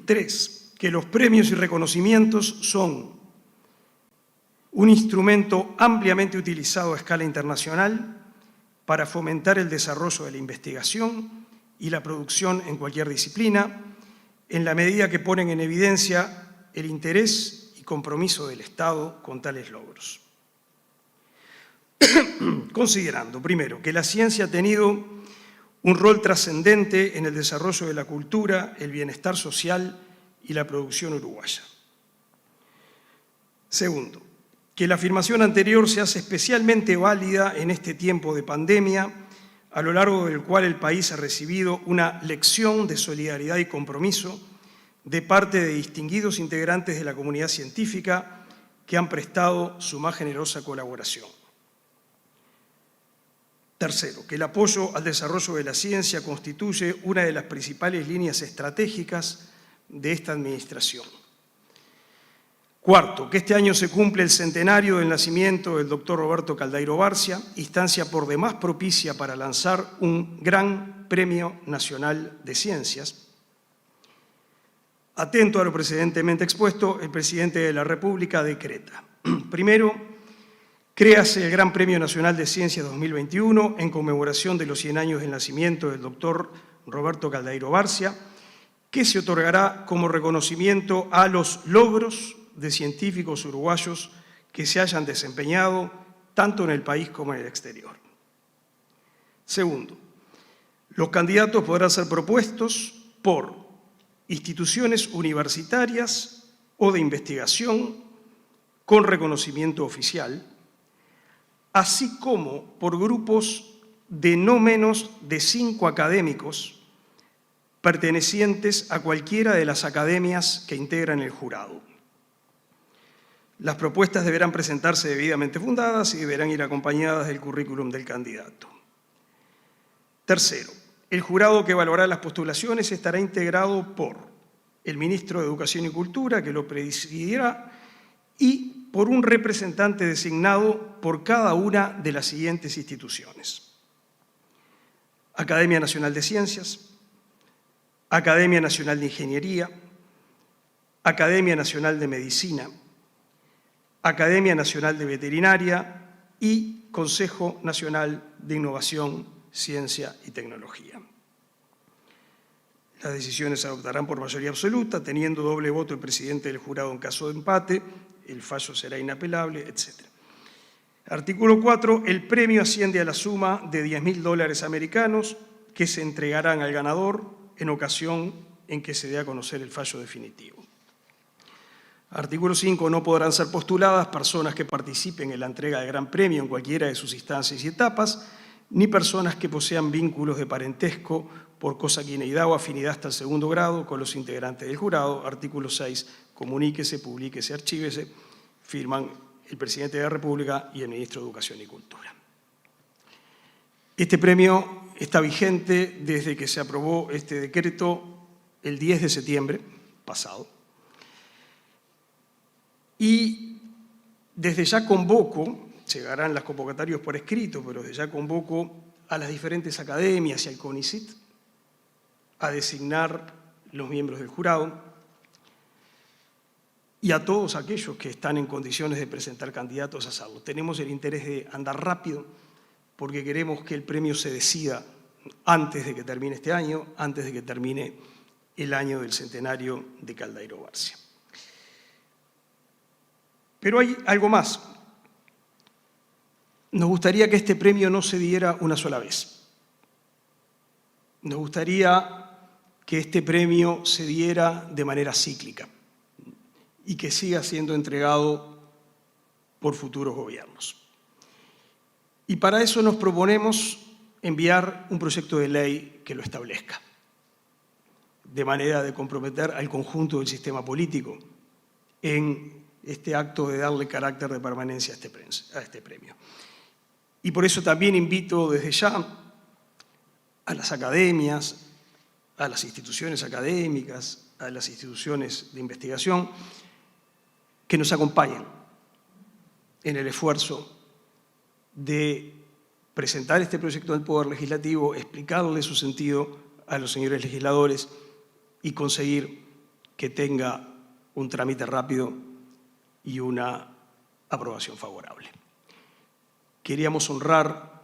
Speaker 6: 3. Que los premios y reconocimientos son un instrumento ampliamente utilizado a escala internacional para fomentar el desarrollo de la investigación y la producción en cualquier disciplina, en la medida que ponen en evidencia el interés y compromiso del Estado con tales logros. Considerando, primero, que la ciencia ha tenido un rol trascendente en el desarrollo de la cultura, el bienestar social y la producción uruguaya. Segundo, que la afirmación anterior se hace especialmente válida en este tiempo de pandemia, a lo largo del cual el país ha recibido una lección de solidaridad y compromiso de parte de distinguidos integrantes de la comunidad científica que han prestado su más generosa colaboración. Tercero, que el apoyo al desarrollo de la ciencia constituye una de las principales líneas estratégicas de esta administración. Cuarto, que este año se cumple el centenario del nacimiento del doctor Roberto Caldeiro Barcia, instancia por demás propicia para lanzar un gran premio nacional de ciencias. Atento a lo precedentemente expuesto, el presidente de la República decreta. Primero, créase el Gran Premio Nacional de Ciencias 2021 en conmemoración de los 100 años del nacimiento del doctor Roberto Caldeiro Barcia, que se otorgará como reconocimiento a los logros de científicos uruguayos que se hayan desempeñado tanto en el país como en el exterior. Segundo, los candidatos podrán ser propuestos por instituciones universitarias o de investigación con reconocimiento oficial, así como por grupos de no menos de 5 académicos pertenecientes a cualquiera de las academias que integran el jurado. Las propuestas deberán presentarse debidamente fundadas y deberán ir acompañadas del currículum del candidato. Tercero, el jurado que evaluará las postulaciones estará integrado por el ministro de Educación y Cultura, que lo presidirá, y por un representante designado por cada una de las siguientes instituciones: Academia Nacional de Ciencias, Academia Nacional de Ingeniería, Academia Nacional de Medicina, Academia Nacional de Veterinaria y Consejo Nacional de Innovación, Ciencia y Tecnología. Las decisiones se adoptarán por mayoría absoluta, teniendo doble voto el presidente del jurado en caso de empate, el fallo será inapelable, etc. Artículo 4. El premio asciende a la suma de $10.000 americanos que se entregarán al ganador en ocasión en que se dé a conocer el fallo definitivo. Artículo 5. No podrán ser postuladas personas que participen en la entrega del Gran Premio en cualquiera de sus instancias y etapas, ni personas que posean vínculos de parentesco por consanguinidad o afinidad hasta el 2º grado con los integrantes del jurado. Artículo 6. Comuníquese, publíquese, archívese. Firman el presidente de la República y el ministro de Educación y Cultura. Este premio está vigente desde que se aprobó este decreto el 10 de septiembre pasado. Y desde ya convoco llegarán las convocatorias por escrito, pero desde ya convoco a las diferentes academias y al CONICYT a designar los miembros del jurado y a todos aquellos que están en condiciones de presentar candidatos a hacerlo. Tenemos el interés de andar rápido porque queremos que el premio se decida antes de que termine este año, antes de que termine el año del centenario de Caldeiro Barcia. Pero hay algo más. Nos gustaría que este premio no se diera una sola vez. Nos gustaría que este premio se diera de manera cíclica y que siga siendo entregado por futuros gobiernos. Y para eso nos proponemos enviar un proyecto de ley que lo establezca, de manera de comprometer al conjunto del sistema político en este acto de darle carácter de permanencia a este premio. Y por eso también invito desde ya a las academias, a las instituciones académicas, a las instituciones de investigación, que nos acompañen en el esfuerzo de presentar este proyecto al Poder Legislativo, explicarle su sentido a los señores legisladores y conseguir que tenga un trámite rápido y una aprobación favorable. Queríamos honrar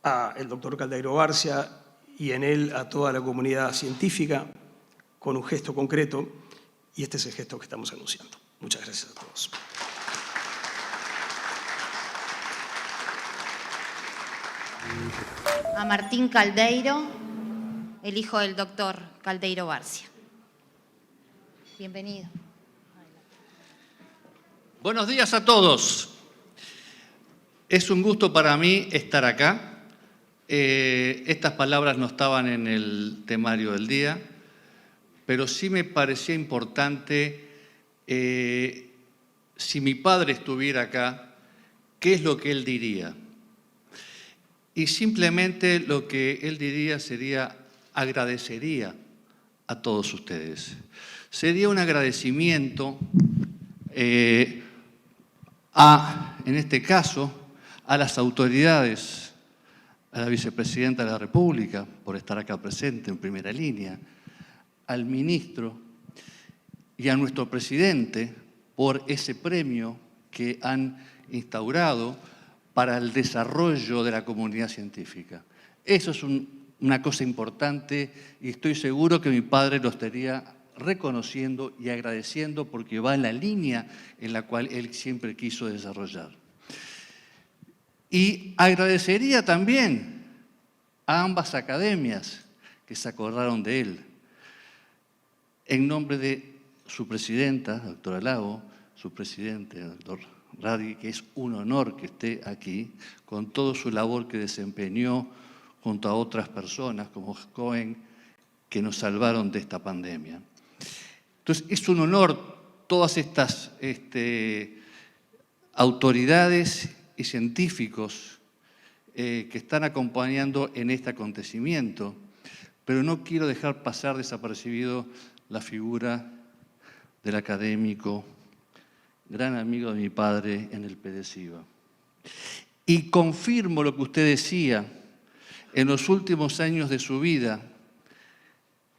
Speaker 6: al doctor Caldeiro Barcia y en él a toda la comunidad científica con un gesto concreto, y este es el gesto que estamos anunciando. Muchas gracias a todos.
Speaker 1: A Martín Caldeiro, el hijo del doctor Caldeiro Barcia. Bienvenido.
Speaker 7: Buenos días a todos. Es un gusto para mí estar acá. Estas palabras no estaban en el temario del día, pero sí me parecía importante, si mi padre estuviera acá, ¿qué es lo que él diría? Y simplemente lo que él diría sería, agradecería a todos ustedes. Sería un agradecimiento en este caso, a las autoridades, a la vicepresidenta de la República por estar acá presente en primera línea, al ministro y a nuestro presidente por ese premio que han instaurado para el desarrollo de la comunidad científica. Eso es una cosa importante y estoy seguro que mi padre lo estaría reconociendo y agradeciendo porque va en la línea en la cual él siempre quiso desarrollar. Y agradecería también a ambas academias que se acordaron de él. En nombre de su presidenta, doctora Lago, su presidente, doctor Radi, que es un honor que esté aquí, con toda su labor que desempeñó junto a otras personas como Cohen, que nos salvaron de esta pandemia. Entonces, es un honor todas estas autoridades y científicos que están acompañando en este acontecimiento, pero no quiero dejar pasar desapercibido la figura del académico, gran amigo de mi padre en el PDCIVA. Y confirmo lo que usted decía, en los últimos años de su vida,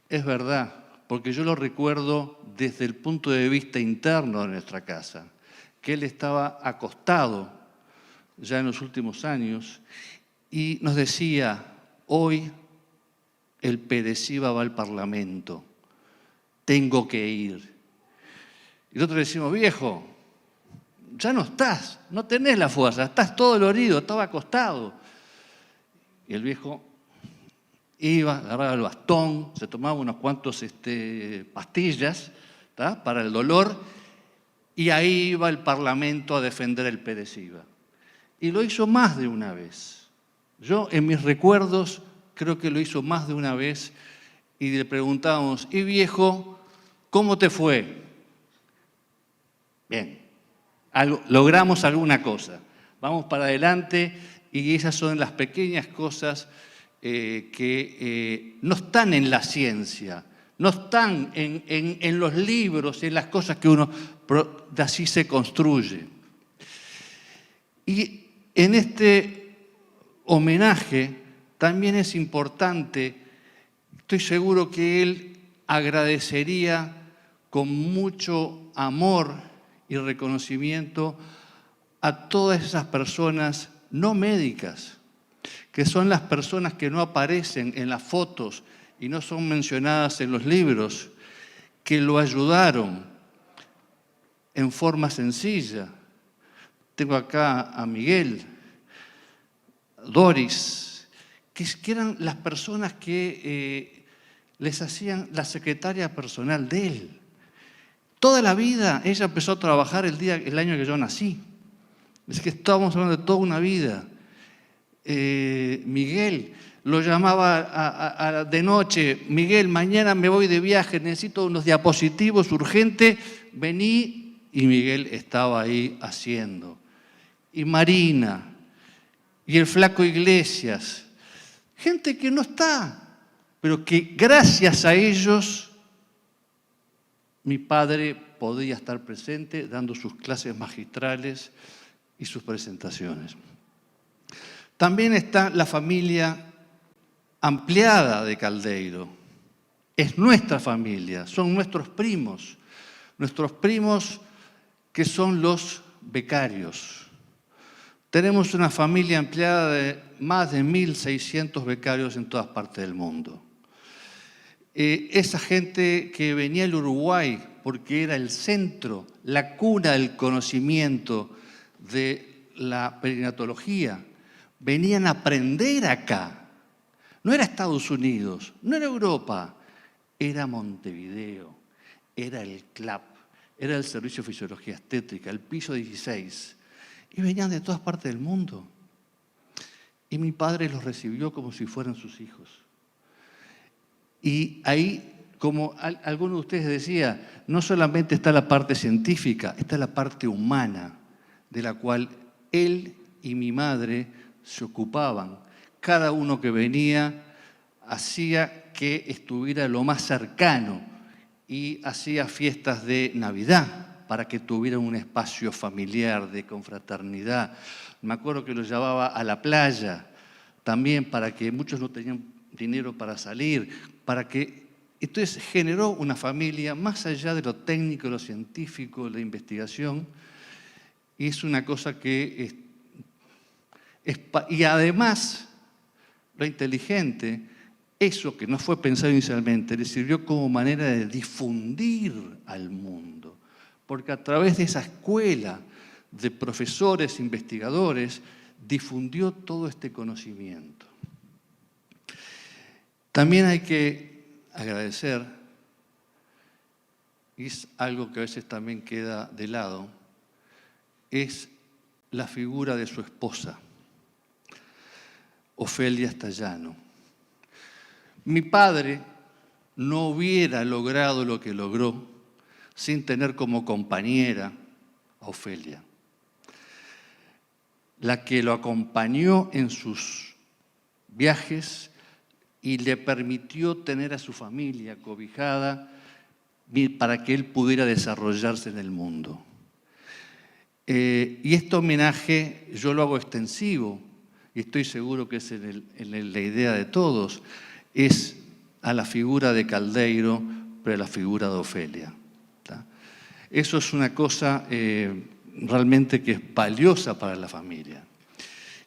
Speaker 7: es verdad, porque yo lo recuerdo desde el punto de vista interno de nuestra casa, que él estaba acostado ya en los últimos años y nos decía, hoy el PDCIVA va al Parlamento, tengo que ir. Y nosotros le decimos, viejo, ya no estás, no tenés la fuerza, estás todo dolorido, estaba acostado. Y el viejo iba, agarraba el bastón, se tomaba unos cuantos pastillas para el dolor y ahí iba al Parlamento a defender el PDCIVA. Y lo hizo más de una vez. Yo en mis recuerdos creo que lo hizo más de una vez y le preguntábamos, ¿y viejo, cómo te fue? Bien, logramos alguna cosa, vamos para adelante y esas son las pequeñas cosas que no están en la ciencia, no están en los libros, en las cosas que uno así se construye. Y en este homenaje también es importante, estoy seguro que él agradecería con mucho amor y reconocimiento a todas esas personas no médicas, que son las personas que no aparecen en las fotos y no son mencionadas en los libros, que lo ayudaron en forma sencilla. Tengo acá a Miguel, Doris, que eran las personas que les hacían la secretaria personal de él. Toda la vida ella empezó a trabajar el año que yo nací. Es que estábamos hablando de toda una vida. Miguel lo llamaba de noche: Miguel, mañana me voy de viaje, necesito unos diapositivos urgentes, vení, y Miguel estaba ahí haciendo. Y Marina, y el flaco Iglesias, gente que no está, pero que gracias a ellos mi padre podía estar presente dando sus clases magistrales y sus presentaciones. También está la familia ampliada de Caldeiro. Es nuestra familia, son nuestros primos que son los becarios. Tenemos una familia ampliada de más de 1.600 becarios en todas partes del mundo. Esa gente que venía del Uruguay porque era el centro, la cuna del conocimiento de la perinatología, venían a aprender acá. No era Estados Unidos, no era Europa, era Montevideo, era el CLAP, era el Servicio de Fisiología Obstétrica, el piso 16. Y venían de todas partes del mundo. Y mi padre los recibió como si fueran sus hijos. Y ahí, como alguno de ustedes decía, no solamente está la parte científica, está la parte humana, de la cual él y mi madre se ocupaban. Cada uno que venía hacía que estuviera lo más cercano y hacía fiestas de Navidad para que tuvieran un espacio familiar de confraternidad. Me acuerdo que los llevaba a la playa también para que muchos no tenían dinero para salir, para que entonces generó una familia más allá de lo técnico, lo científico, la investigación, y es una cosa que y además lo inteligente, eso que no fue pensado inicialmente, le sirvió como manera de difundir al mundo, porque a través de esa escuela de profesores, investigadores, difundió todo este conocimiento. También hay que agradecer, y es algo que a veces también queda de lado, es la figura de su esposa, Ofelia Stallano. Mi padre no hubiera logrado lo que logró sin tener como compañera a Ofelia, la que lo acompañó en sus viajes y le permitió tener a su familia cobijada para que él pudiera desarrollarse en el mundo. Y este homenaje yo lo hago extensivo, y estoy seguro que es en la idea de todos, es a la figura de Caldeiro, pero a la figura de Ofelia. ¿Tá? Eso es una cosa realmente que es valiosa para la familia.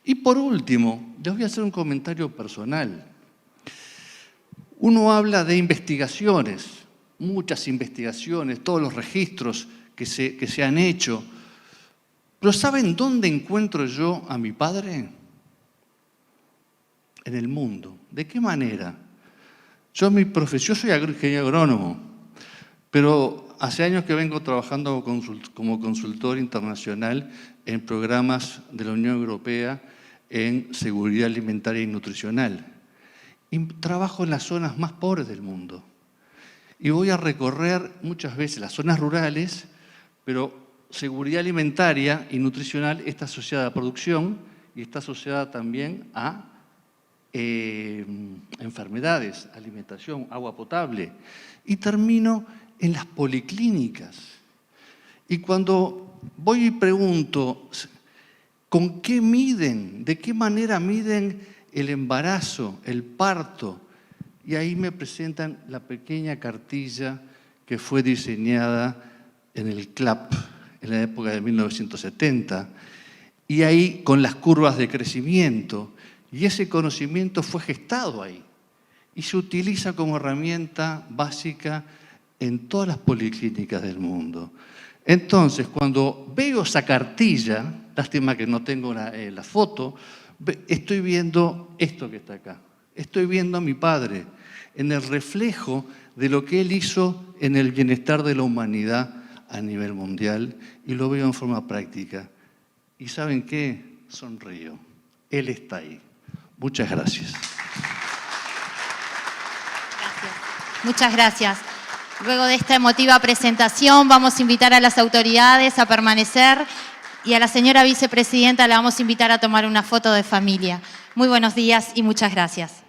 Speaker 7: Y por último, les voy a hacer un comentario personal. Uno habla de investigaciones, muchas investigaciones, todos los registros que se han hecho, pero ¿saben dónde encuentro yo a mi padre? En el mundo. ¿De qué manera? Yo soy ingeniero agrónomo, pero hace años que vengo trabajando como consultor internacional en programas de la Unión Europea en seguridad alimentaria y nutricional. Y trabajo en las zonas más pobres del mundo. Y voy a recorrer muchas veces las zonas rurales, pero seguridad alimentaria y nutricional está asociada a producción y está asociada también a enfermedades, alimentación, agua potable. Y termino en las policlínicas. Y cuando voy y pregunto, ¿Con qué miden? ¿De qué manera miden el embarazo, el parto? Y ahí me presentan la pequeña cartilla que fue diseñada en el CLAP en la época de 1970, y ahí con las curvas de crecimiento, y ese conocimiento fue gestado ahí, y se utiliza como herramienta básica en todas las policlínicas del mundo. Entonces, cuando veo esa cartilla, lástima que no tengo la foto, estoy viendo esto que está acá. Estoy viendo a mi padre en el reflejo de lo que él hizo en el bienestar de la humanidad a nivel mundial, y lo veo en forma práctica. ¿Y saben qué? Sonrío. Él está ahí. Muchas gracias.
Speaker 1: Muchas gracias. Luego de esta emotiva presentación vamos a invitar a las autoridades a permanecer y a la señora vicepresidenta la vamos a invitar a tomar una foto de familia. Muy buenos días y muchas gracias.